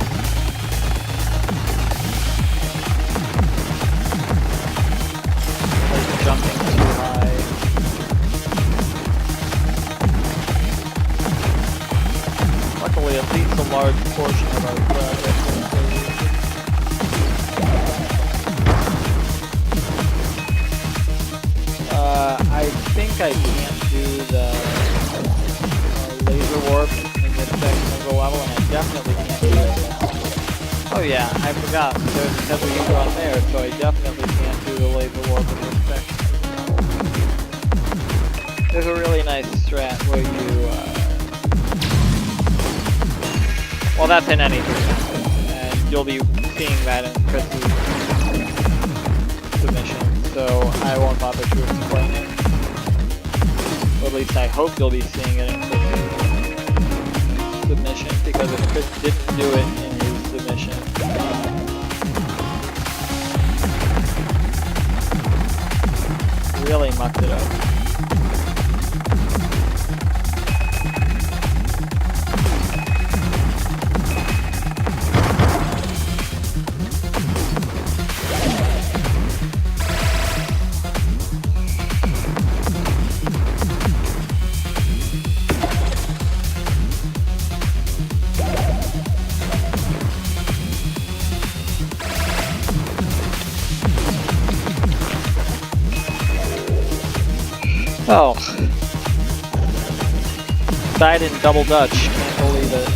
Like jumping too high. Luckily, at least a large portion of our project is I think I can't do the laser warp in this section of the level, and I definitely can't do it. Oh yeah, I forgot. There's a heavy on there, so I definitely can't do the laser warp in this section. There's a really nice strat where you, well, that's in anything, and you'll be seeing that in Chris's submission, so I won't bother to explain it. Or at least I hope you'll be seeing it in Chris's submission, because if Chris didn't do it in his submission, really mucked it up. Oh. Died in double Dutch. Can't believe it.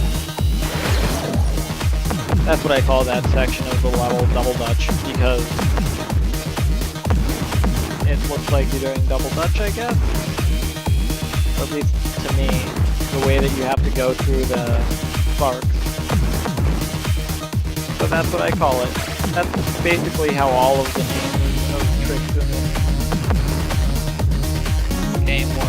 That's what I call that section of the level, double Dutch, because it looks like you're doing double Dutch, I guess? Or at least to me, the way that you have to go through the sparks. So that's what I call it. That's basically how all of the names of tricks in this game work.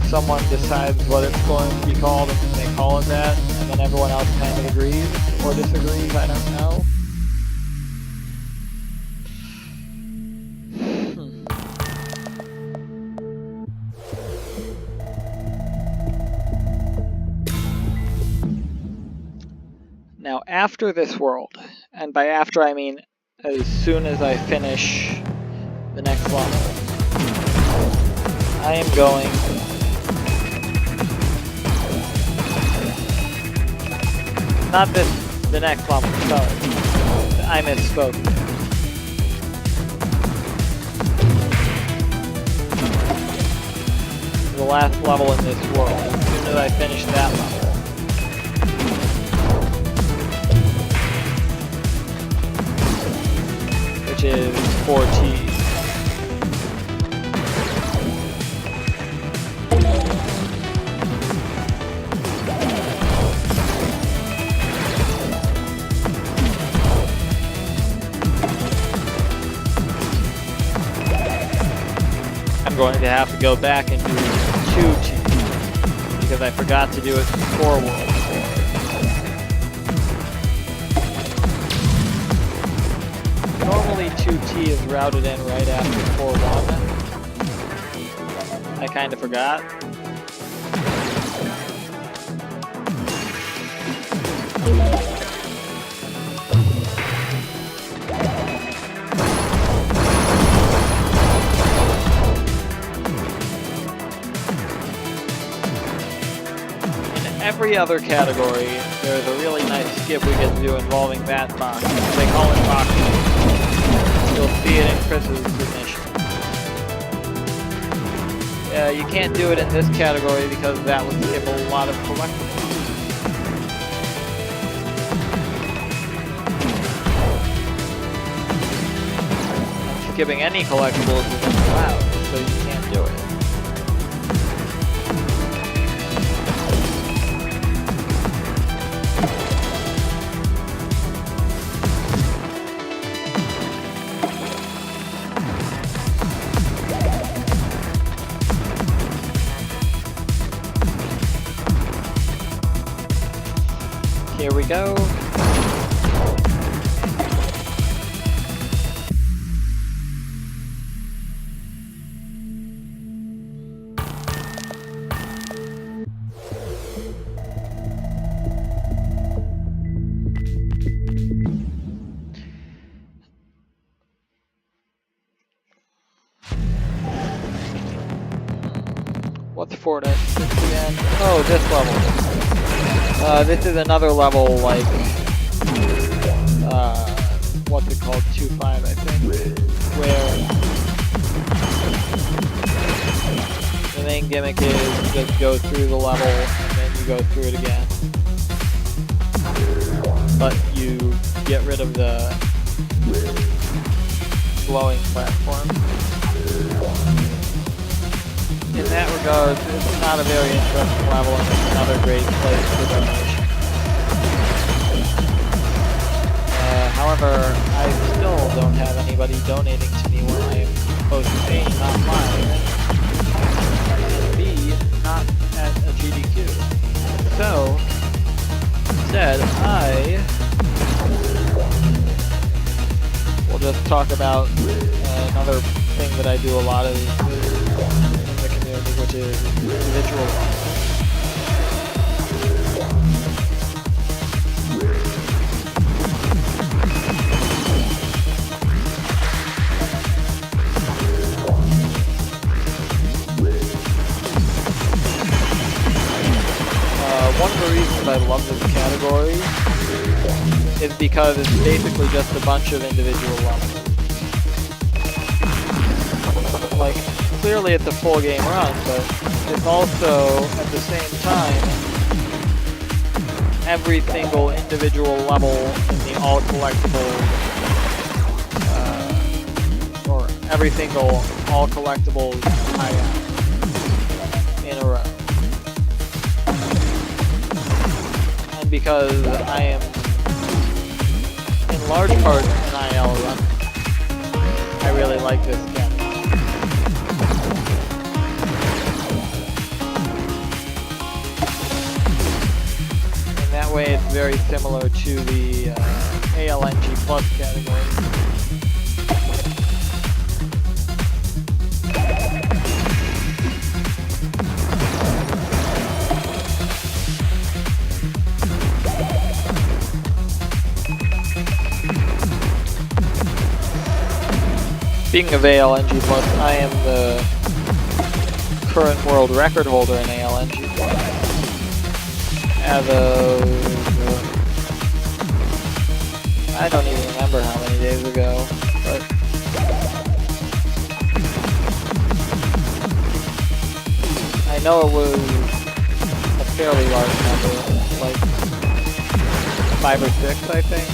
Someone decides what it's going to be called and they call it that, and then everyone else kind of agrees or disagrees, I don't know. Now after this world, and by after I mean as soon as I finish the next level, I am going not this, the next level, sorry. I misspoke. The last level in this world, as soon as I finish that level. Which is 4T. I'm going to have to go back and do 2T because I forgot to do it before World 4. Normally 2T is routed in right after 4-1. I kind of forgot. Every other category, there's a really nice skip we get to do involving that box. They call it boxing. You'll see it in Chris's submission. You can't do it in this category because that would skip a lot of collectibles. skipping any collectibles isn't allowed, so you can't do it. Here we go. What's 4 to 6 again? Oh, this level. This is another level like, what's it called? 2-5, I think. Where the main gimmick is you just go through the level and then you go through it again. But you get rid of the glowing platform. In that regard, it's not a very interesting level and it's another great place for donation. However, I still don't have anybody donating to me when I am supposed to A, not live, and B, not at a GDQ. So, instead, I will just talk about another thing that I do a lot of in the community, which is individual. One of the reasons I love this category is because it's basically just a bunch of individual levels. Like, clearly it's a full game run, but it's also, at the same time, every single individual level in the all collectibles, or every single all collectibles I am in a row. And because I am in large part an IL run, I really like this category. That way it's very similar to the ALNG Plus category. Speaking of ALNG Plus, I am the current world record holder in ALNG Plus. As of, I don't even remember how many days ago, but I know it was a fairly large number, like 5 or 6, I think,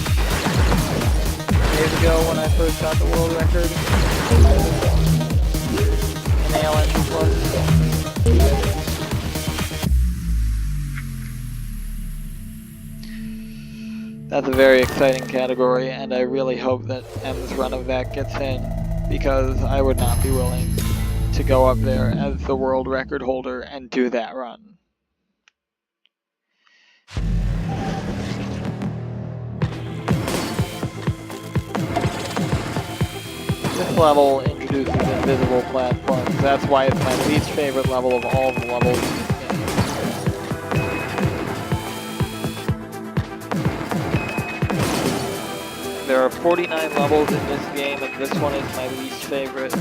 days ago when I first got the world record in ALNG Plus. That's a very exciting category, and I really hope that M's run of that gets in, because I would not be willing to go up there as the world record holder and do that run. This level introduces invisible platforms. That's why it's my least favorite level of all the levels in this game. There are 49 levels in this game, and this one is my least favorite.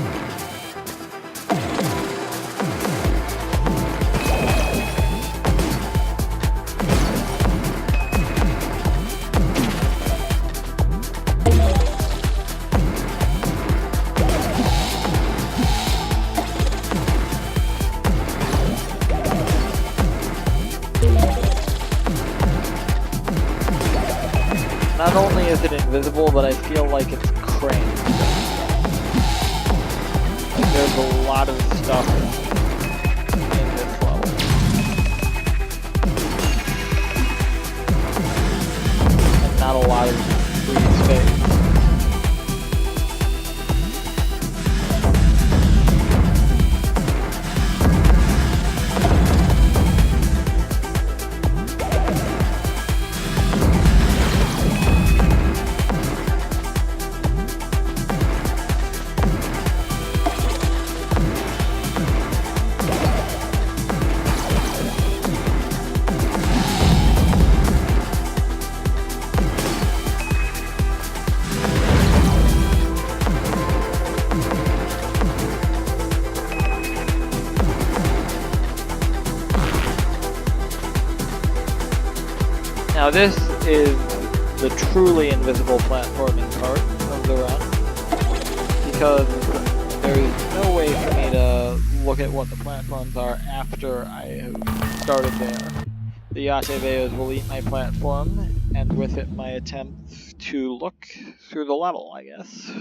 Not only is it invisible, but I feel like it's cramped. there's a lot of stuff in this level. And not a lot of free space. Now this is the truly invisible platforming part of the run, because there is no way for me to look at what the platforms are after I have started there. The Yateveos will eat my platform, and with it my attempt to look through the level, I guess.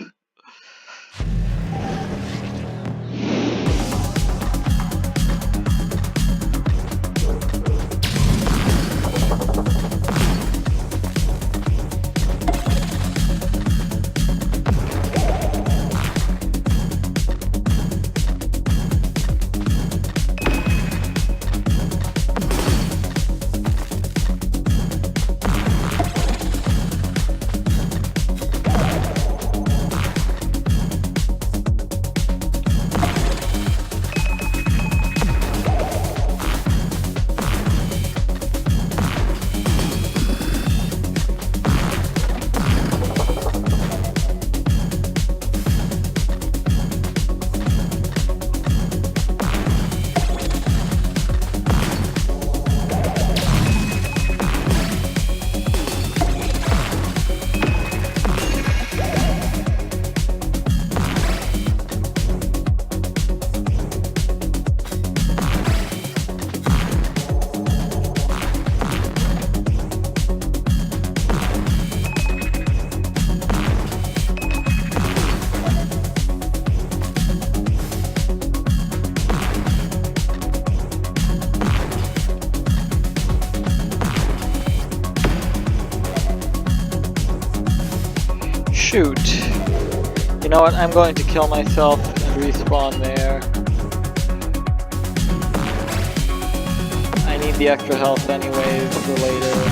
Shoot. You know what, I'm going to kill myself and respawn there. I need the extra health anyways for later.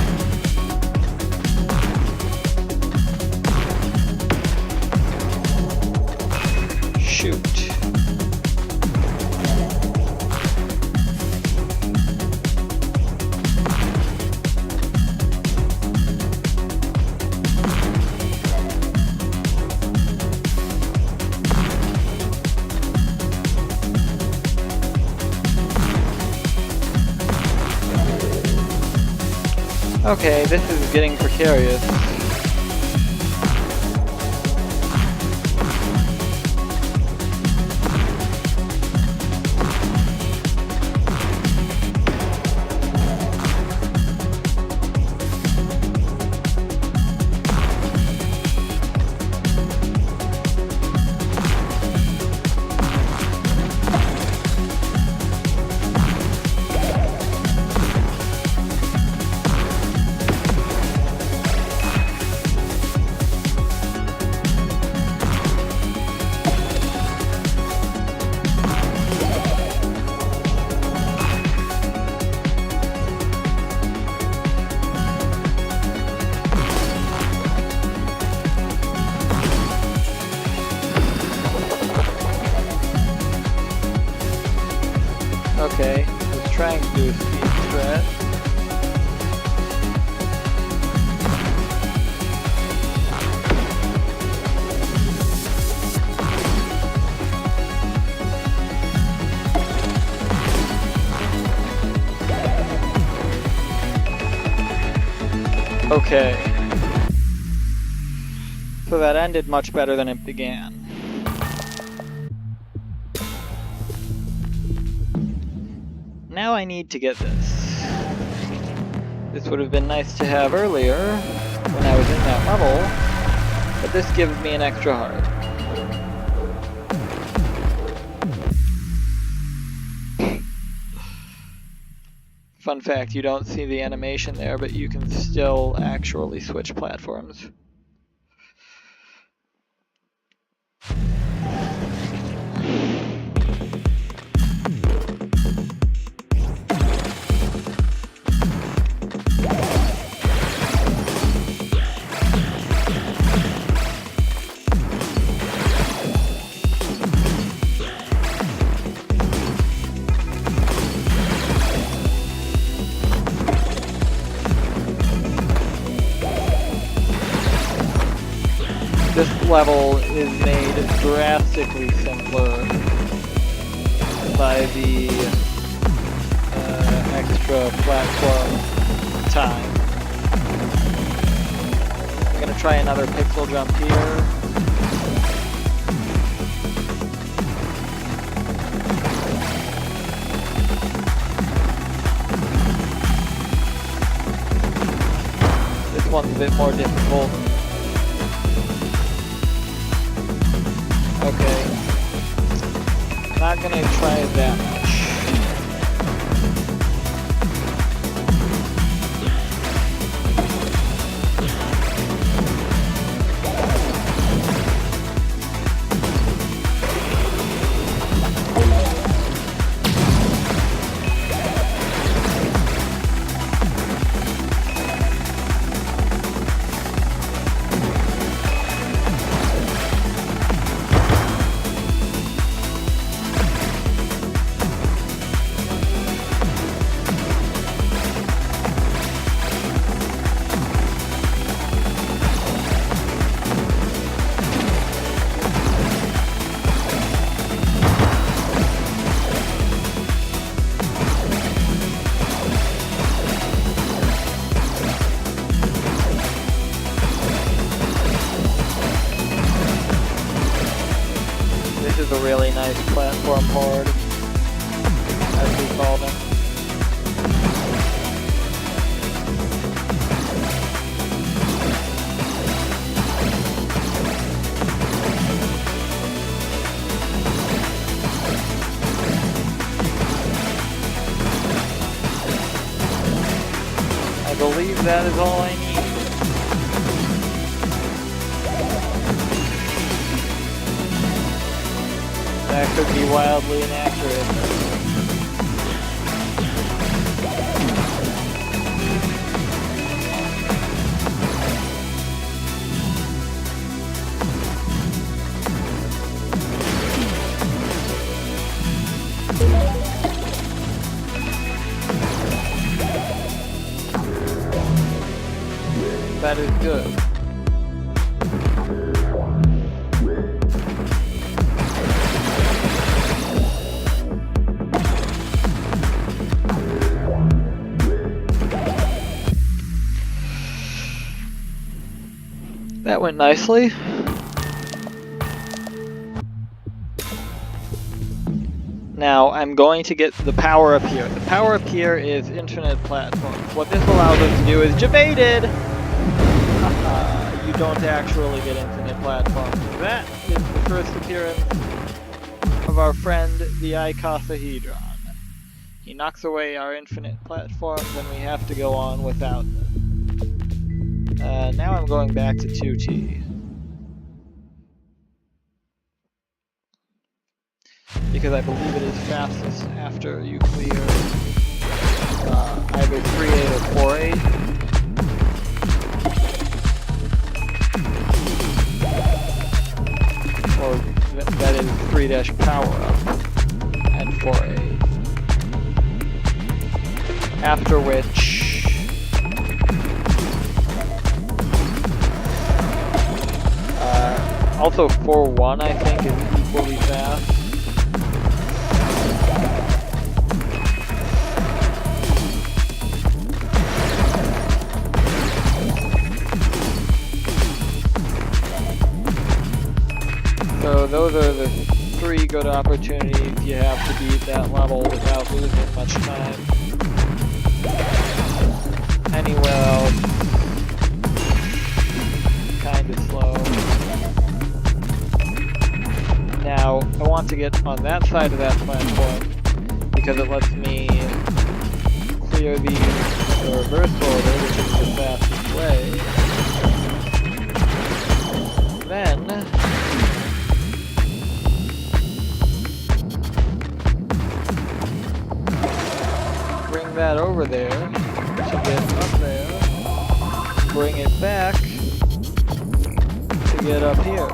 Shoot. Okay, this is getting precarious. Okay, I was trying to do a speed strat. Okay. So that ended much better than it began. Now I need to get this. This would have been nice to have earlier when I was in that level, but this gives me an extra heart. Fun fact, you don't see the animation there, but you can still actually switch platforms. This level is made drastically simpler by the extra platform time. I'm gonna try another pixel jump here. This one's a bit more difficult. Okay, not gonna try it that much. This is a really nice platform horde, as we call them. I believe that is all I need. That could be wildly inaccurate. That is good. That went nicely. Now I'm going to get the power up here. The power up here is infinite platforms. What this allows us to do is jebaited! You don't actually get infinite platforms. That is the first appearance of our friend, the OCTAHEDRON. He knocks away our infinite platforms and we have to go on without them. Now I'm going back to 2T. Because I believe it is fastest after you clear either 3-8 or 4-8. Or that is 3- power up and 4-8. After which also 4-1 I think is equally fast. So those are the 3 good opportunities you have to beat that level without losing much time. Anywhere else, kinda slow. Now, I want to get on that side of that platform because it lets me clear these in the reverse order, which is the fastest way. Then bring that over there to get up there. Bring it back to get up here.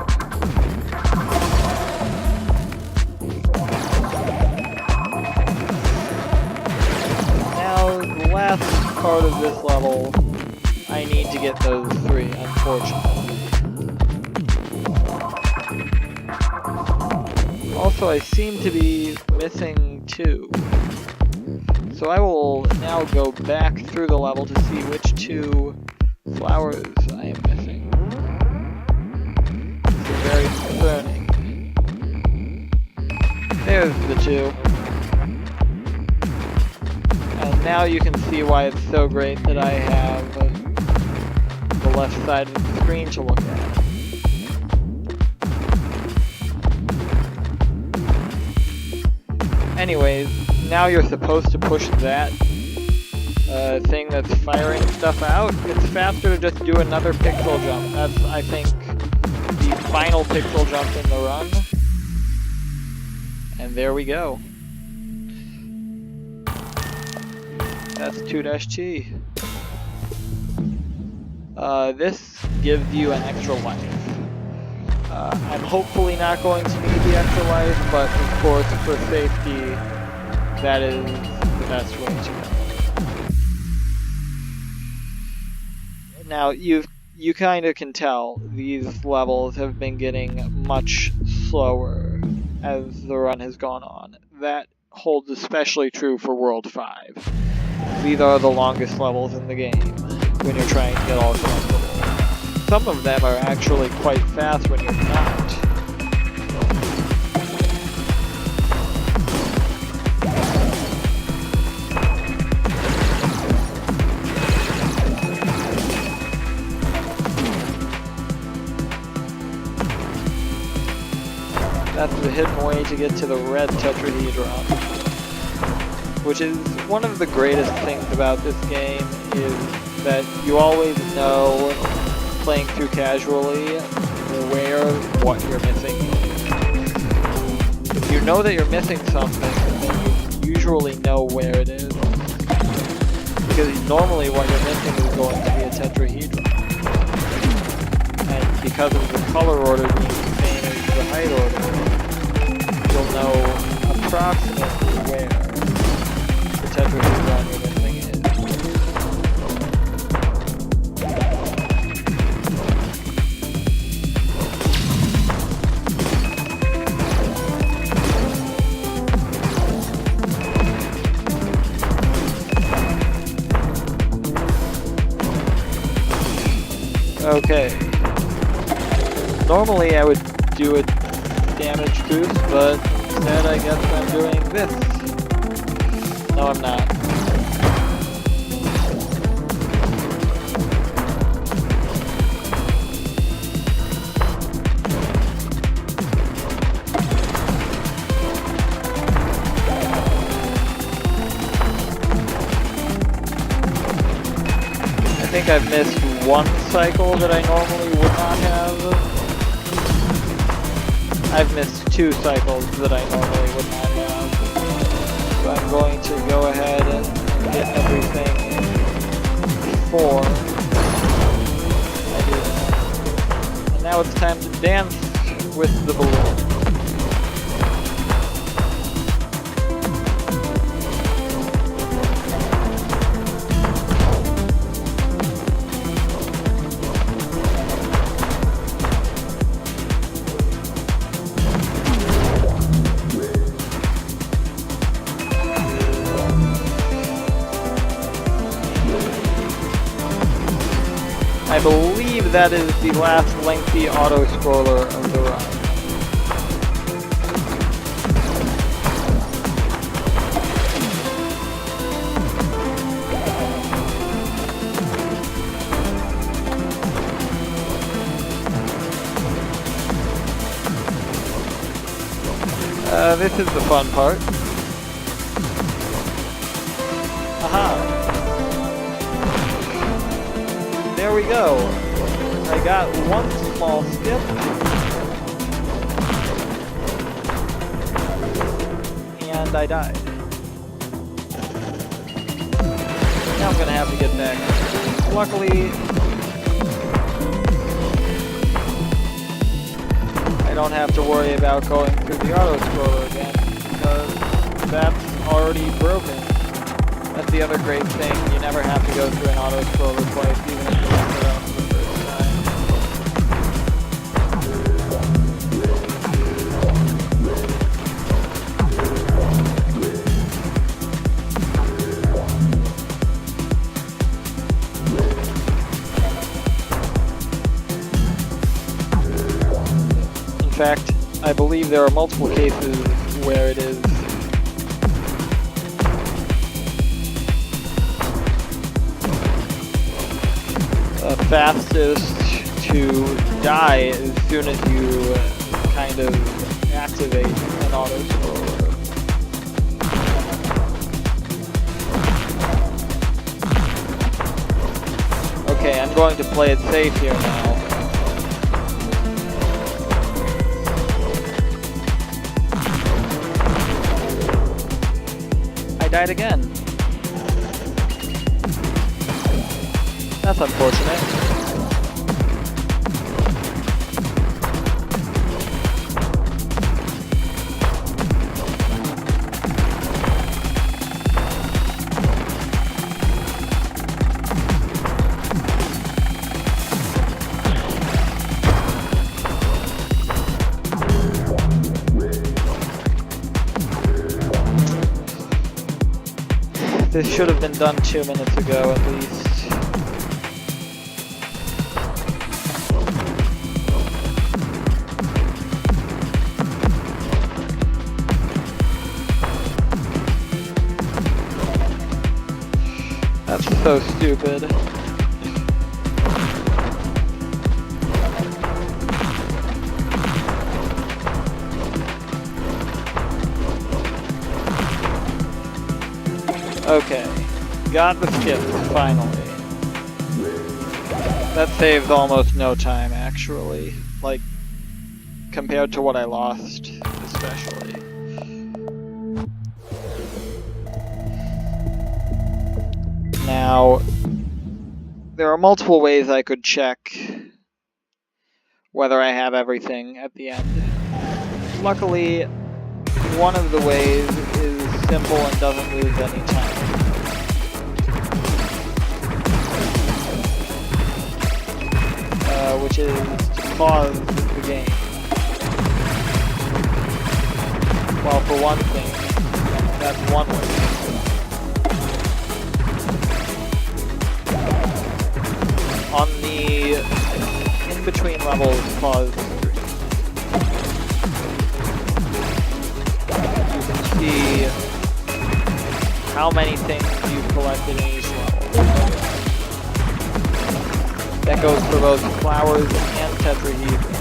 Now, the last part of this level, I need to get those 3, unfortunately. Also, I seem to be missing 2. So I will now go back through the level to see which 2 flowers I am missing. This is very concerning. There's the 2. And now you can see why it's so great that I have the left side of the screen to look at. Anyways, now you're supposed to push that thing that's firing stuff out. It's faster to just do another pixel jump. That's, I think, the final pixel jump in the run. And there we go. That's 2-T. This gives you an extra life. I'm hopefully not going to need the extra life, but of course for safety, that is the best way to go. Now you kind of can tell these levels have been getting much slower as the run has gone on. That holds especially true for World 5. These are the longest levels in the game when you're trying to get all collectibles. Some of them are actually quite fast when you're not. That's the hidden way to get to the red tetrahedron. Which is one of the greatest things about this game, is that you always know, playing through casually, what you're missing. If you know that you're missing something, then you usually know where it is. Because normally what you're missing is going to be a tetrahedron. And because of the color order being the same as the height order, you'll know approximately where the tetrahedron you're missing is. Okay. Normally I would do a damage boost, but instead I guess I'm doing this. No, I'm not. I think I've missed one cycle that I normally would not have. I've missed 2 cycles that I normally would not have. So I'm going to go ahead and get everything before I do that. And now it's time to dance with the balloon. I believe that is the last lengthy auto-scroller of the run. This is the fun part. Aha! go. I got one small skip. And I died. Now I'm gonna have to get back. Luckily, I don't have to worry about going through the auto-scroller again, because that's already broken. That's the other great thing, you never have to go through an auto-scroller twice, even if you mess it up the first time. In fact, I believe there are multiple cases where it is fastest to die as soon as you kind of activate an auto-scroller. Okay, I'm going to play it safe here now. I died again. That's unfortunate. This should have been done 2 minutes ago at least. That's so stupid. Okay, got the skip, finally. That saved almost no time, actually. Like, compared to what I lost, especially. Now, there are multiple ways I could check whether I have everything at the end. Luckily, one of the ways is simple and doesn't lose any time. Which is to pause the game. Well, for one thing, that's one way. On the in-between levels, pause the screen. You can see how many things you've collected in each level. That goes for both flowers and tetrahedrons.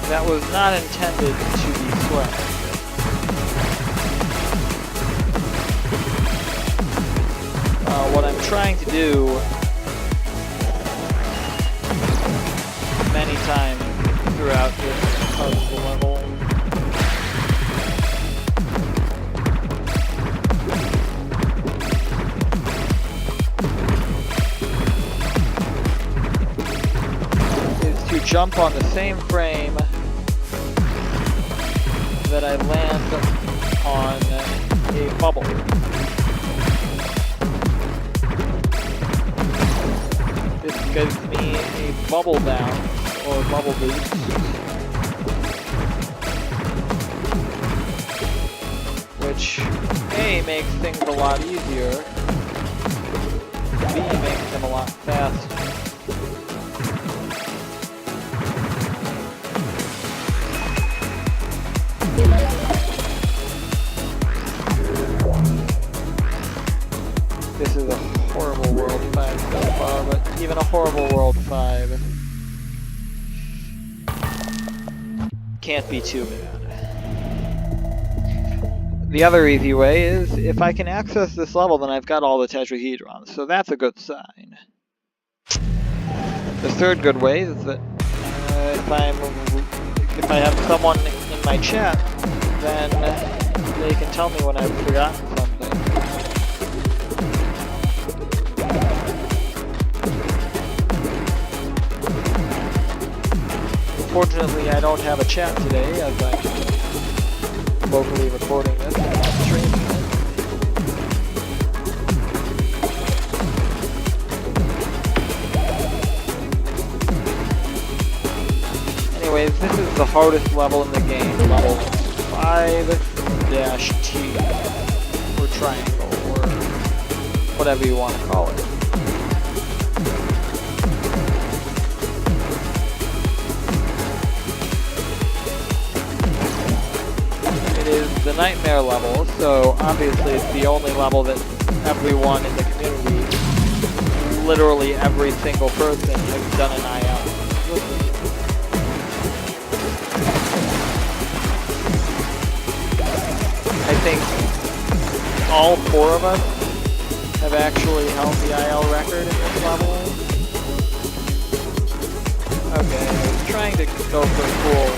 That was not intended to be swept. What I'm trying to do many times throughout this puzzle jump on the same frame that I land on a bubble. This gives me a bubble bounce, or bubble boost. Which A, makes things a lot easier, B, makes them a lot faster. This is a horrible World 5 so far, but even a horrible World 5 can't be too bad. The other easy way is, if I can access this level, then I've got all the tetrahedrons, so that's a good sign. The third good way is that if I have someone in my chat, then they can tell me when I've forgotten something. Fortunately, I don't have a chat today, as I'm locally recording this and not streaming it. Anyways, this is the hardest level in the game, level 5-T, or triangle, or whatever you want to call it. It is the nightmare level, so obviously it's the only level that everyone in the community, literally every single person, has done an IL. I think all 4 of us have actually held the IL record in this level. Okay, I was trying to go for a cool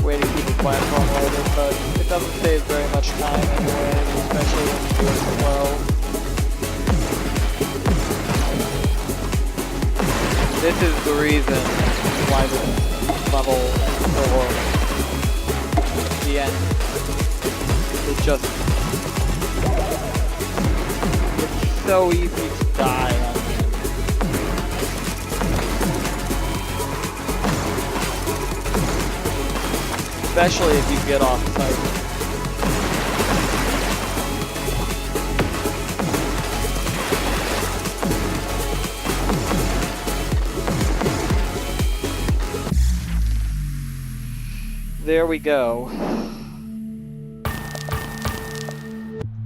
way to keep the platform loaded, but it doesn't save very much time anyway, especially when you do it slow. This is the reason why this level is so horrible. The end. It's just... it's so easy to die on the end. Especially if you get off site. There we go.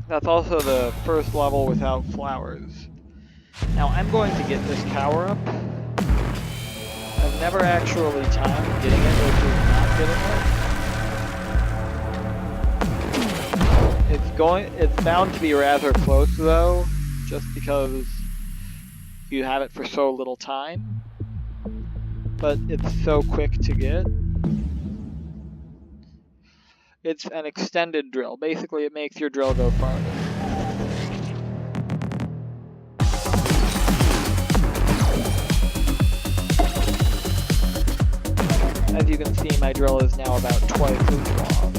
That's also the first level without flowers. Now I'm going to get this power up. I've never actually timed getting it versus not getting it. It's bound to be rather close though, just because you have it for so little time. But it's so quick to get. It's an extended drill. Basically, it makes your drill go farther. As you can see, my drill is now about twice as long.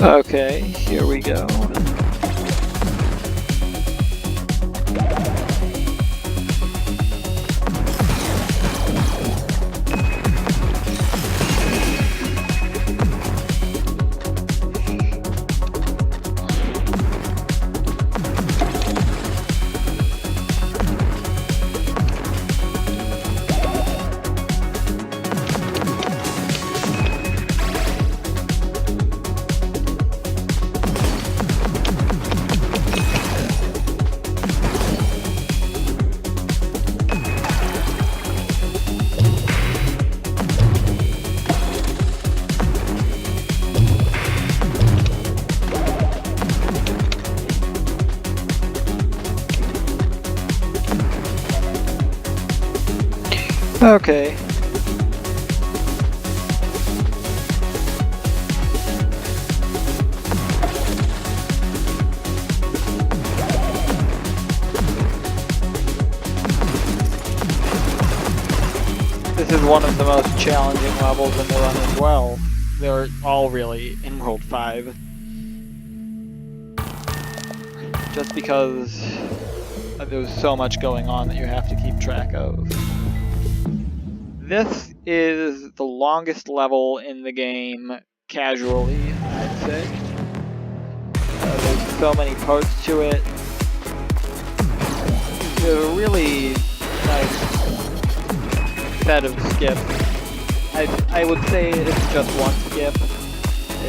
Okay, here we go. Okay. This is one of the most challenging levels in the run as well. They're all really in World 5. Just because there's so much going on that you have to keep track of. This is the longest level in the game casually, I'd say. There's so many parts to it. There's a really nice set of skips. I would say it's just one skip,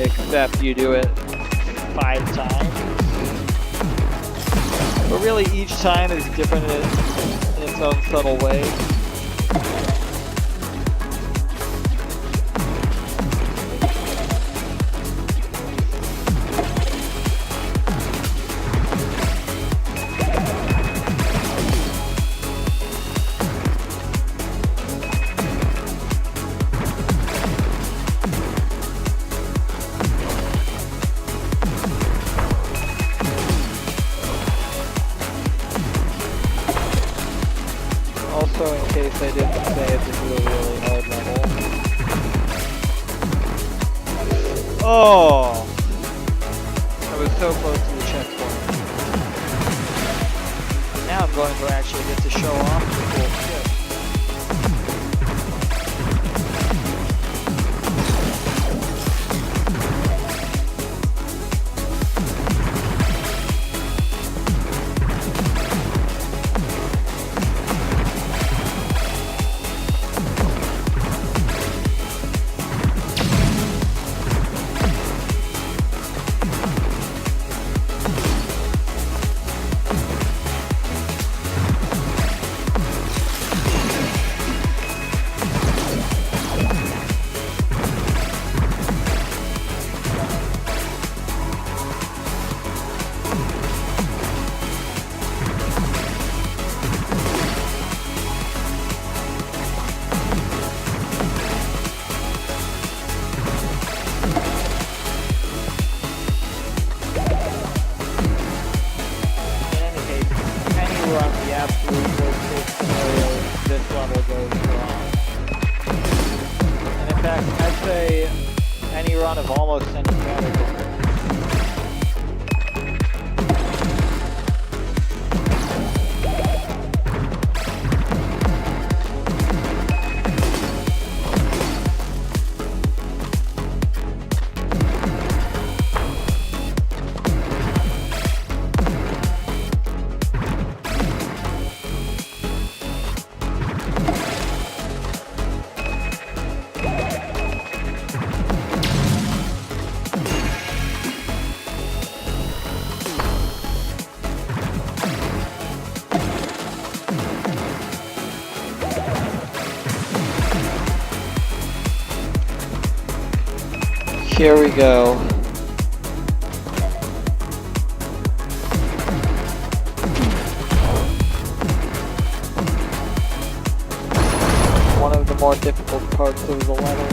except you do it 5 times. But really each time is different in its own subtle way. Also, in case I didn't say it, this is a really hard level. Oh! I was so close to the checkpoint. Now I'm going to actually get to show off the cool skip. This level goes wrong. And in fact, I'd say any run of almost any category. Here we go. One of the more difficult parts of the level.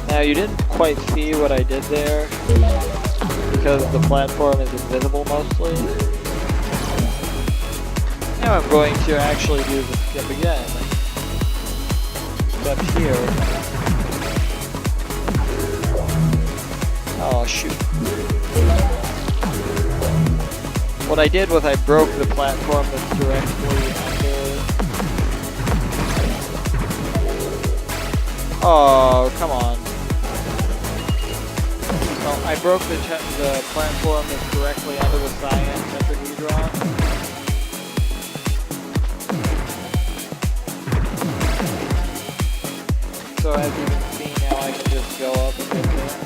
Now you didn't quite see what I did there, because the platform is invisible mostly. Now I'm going to actually do the skip again. Except here. Oh shoot. What I did was I broke the platform that's directly under. Oh, come on. I broke the platform that's directly under the cyan tetrahedron. So as you can see now, I can just go up and get there.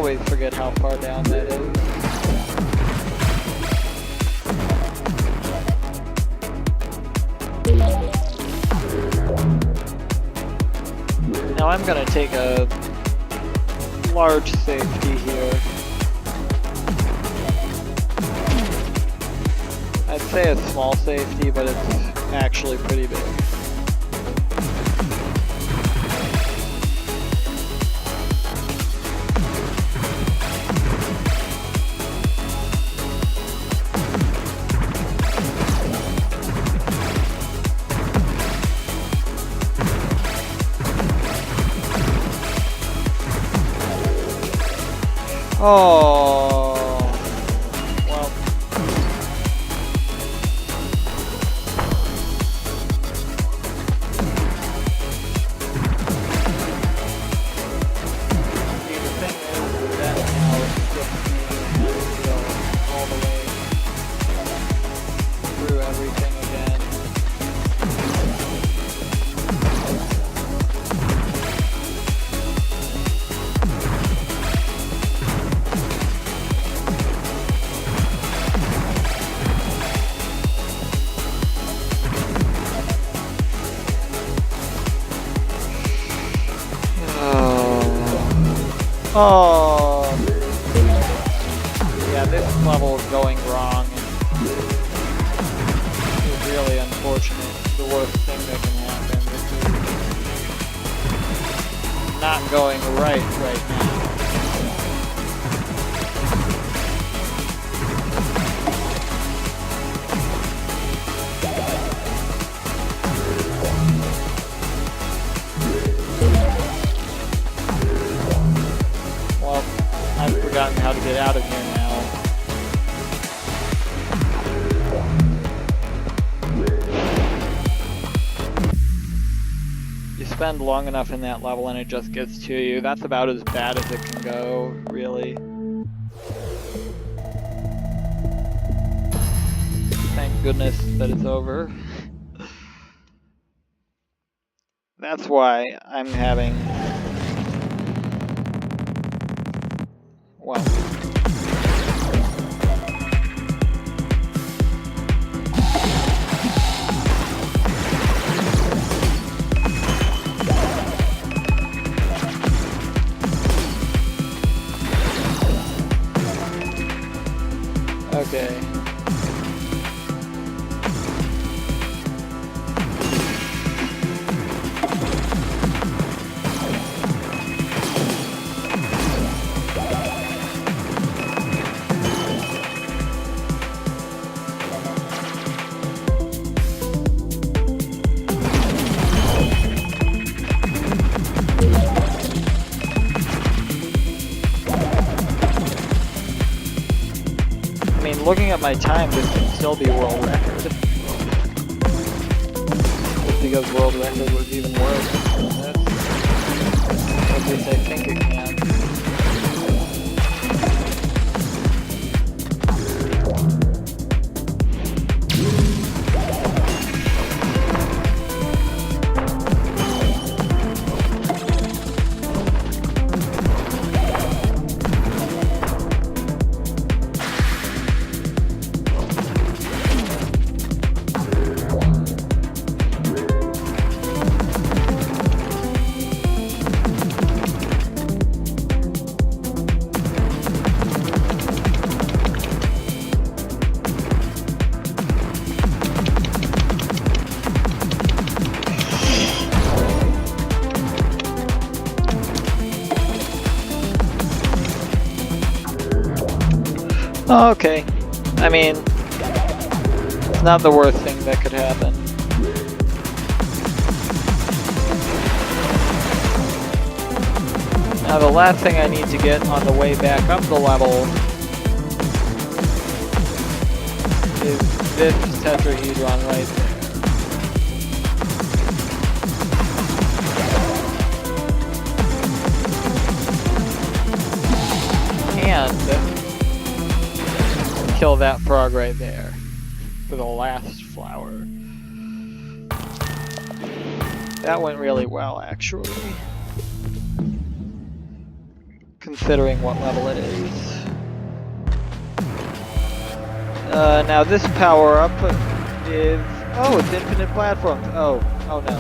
always forget how far down that is. Now I'm gonna take a large safety here. I'd say a small safety, but it's actually pretty big. Oh, well. See, the thing is that now it's just me having to go all the way through everything again. Oh, yeah, this level is going wrong. It's really unfortunate. It's the worst thing that can happen. This is not going right now. I've forgotten how to get out of here now. You spend long enough in that level and it just gets to you. That's about as bad as it can go, really. Thank goodness that it's over. That's why I'm having... Well... Okay. Looking at my time, this can still be world record. Just because world record was even worse. At least I think it can. Okay, I mean, it's not the worst thing that could happen. Now the last thing I need to get on the way back up the level is this tetrahedron right there. And kill that frog right there for the last flower. That went really well, actually. considering what level it is. Now this power-up is... Oh, it's infinite platforms. Oh no.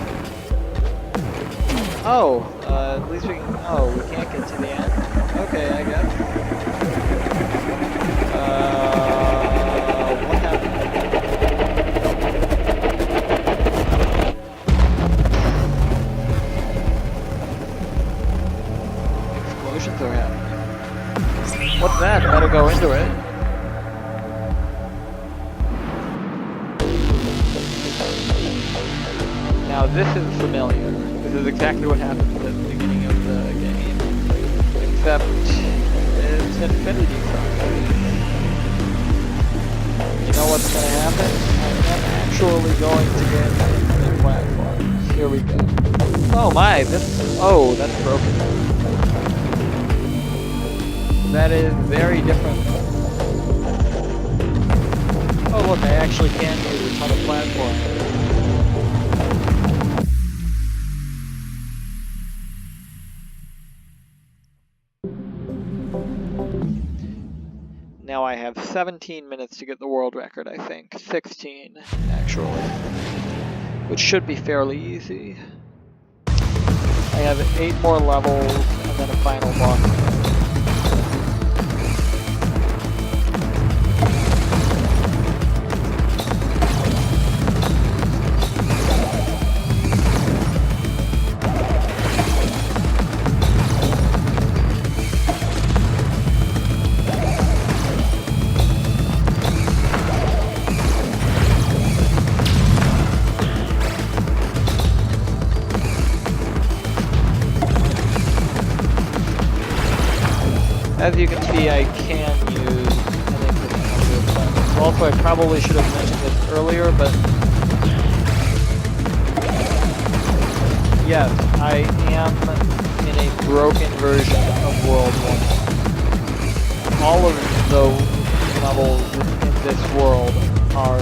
Oh, at least we can... Oh, we can't get to the end. Okay, I guess. What happened? Explosions are happening. What's that? Better go into it. Now this is familiar. This is exactly what happens at the beginning of the game. Except it's infinity size. You know what's going to happen? I'm actually going to get infinite platforms. Here we go. Oh my, oh, that's broken. That is very different. Oh look, I actually can use a ton of platforms. Now I have 17 minutes to get the world record, I think. 16, actually. Which should be fairly easy. I have 8 more levels, and then a final boss. As you can see, I can use an infinite number of planets. Also, I probably should have mentioned this earlier, but yes, I am in a broken version of World 1. All of the levels in this world are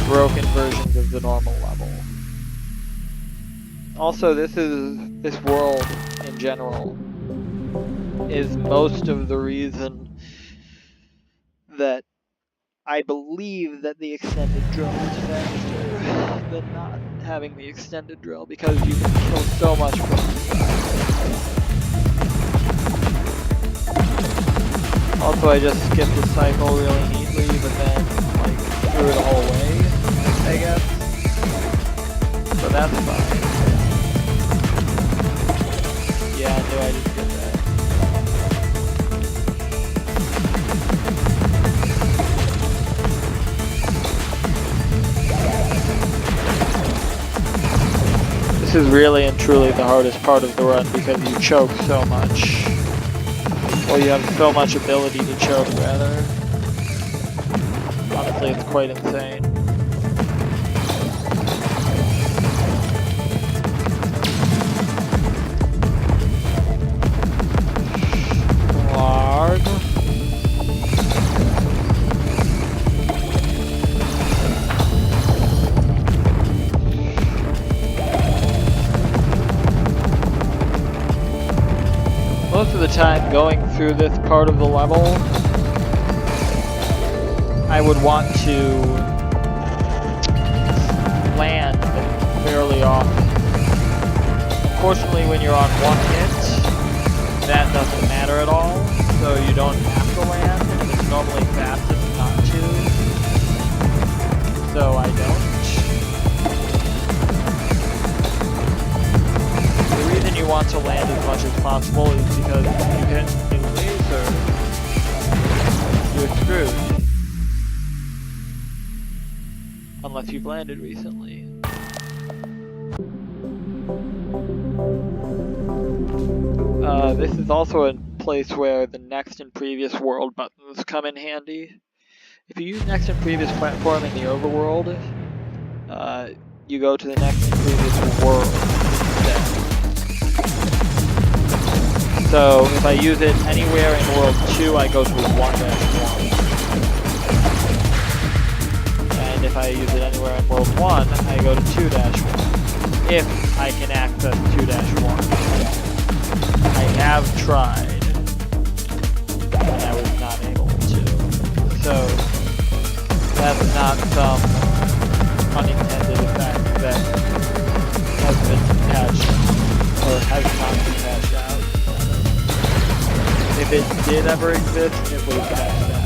broken versions of the normal level. Also, this world in general is most of the reason that I believe that the extended drill is faster than not having the extended drill, because you can kill so much from the side. Also, I just skipped the cycle really neatly, but then like threw it all away, I guess. So that's fine. Yeah, I knew I just did that. This is really and truly the hardest part of the run because you choke so much. Or you have so much ability to choke, rather. Honestly, it's quite insane. Larg. Most of the time going through this part of the level, I would want to land fairly often. Fortunately, when you're on one hit, that doesn't matter at all, so you don't have to land, and it's normally fastest not to, so I don't. The reason you want to land as much as possible is because if you hit a laser, you're screwed. Unless you've landed recently. This is also a place where the next and previous world buttons come in handy. If you use next and previous platform in the overworld, you go to the next and previous world instead. So if I use it anywhere in World 2, I go to 1-1. And if I use it anywhere in World 1, I go to 2-1. If I can access 2-1. I have tried, and I was not able to. So that's not some unintended effect that has been patched or has not been patched out. If it did ever exist, it would have patched out.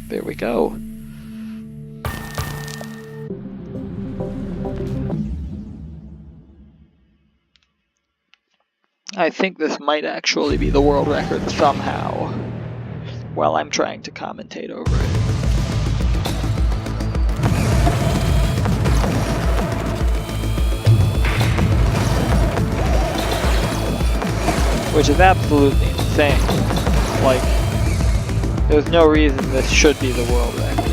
There we go. I think this might actually be the world record somehow, while I'm trying to commentate over it. Which is absolutely insane. Like, there's no reason this should be the world record.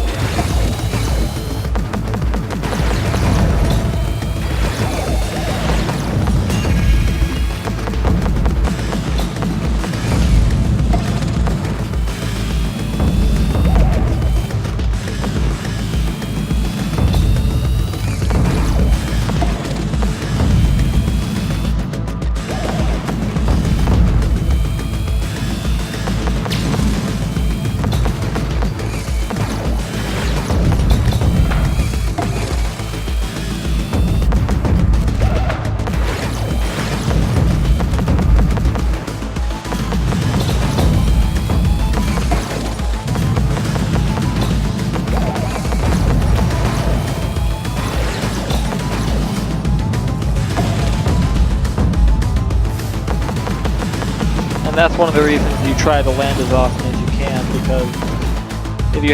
And that's one of the reasons you try to land as often as you can, because if you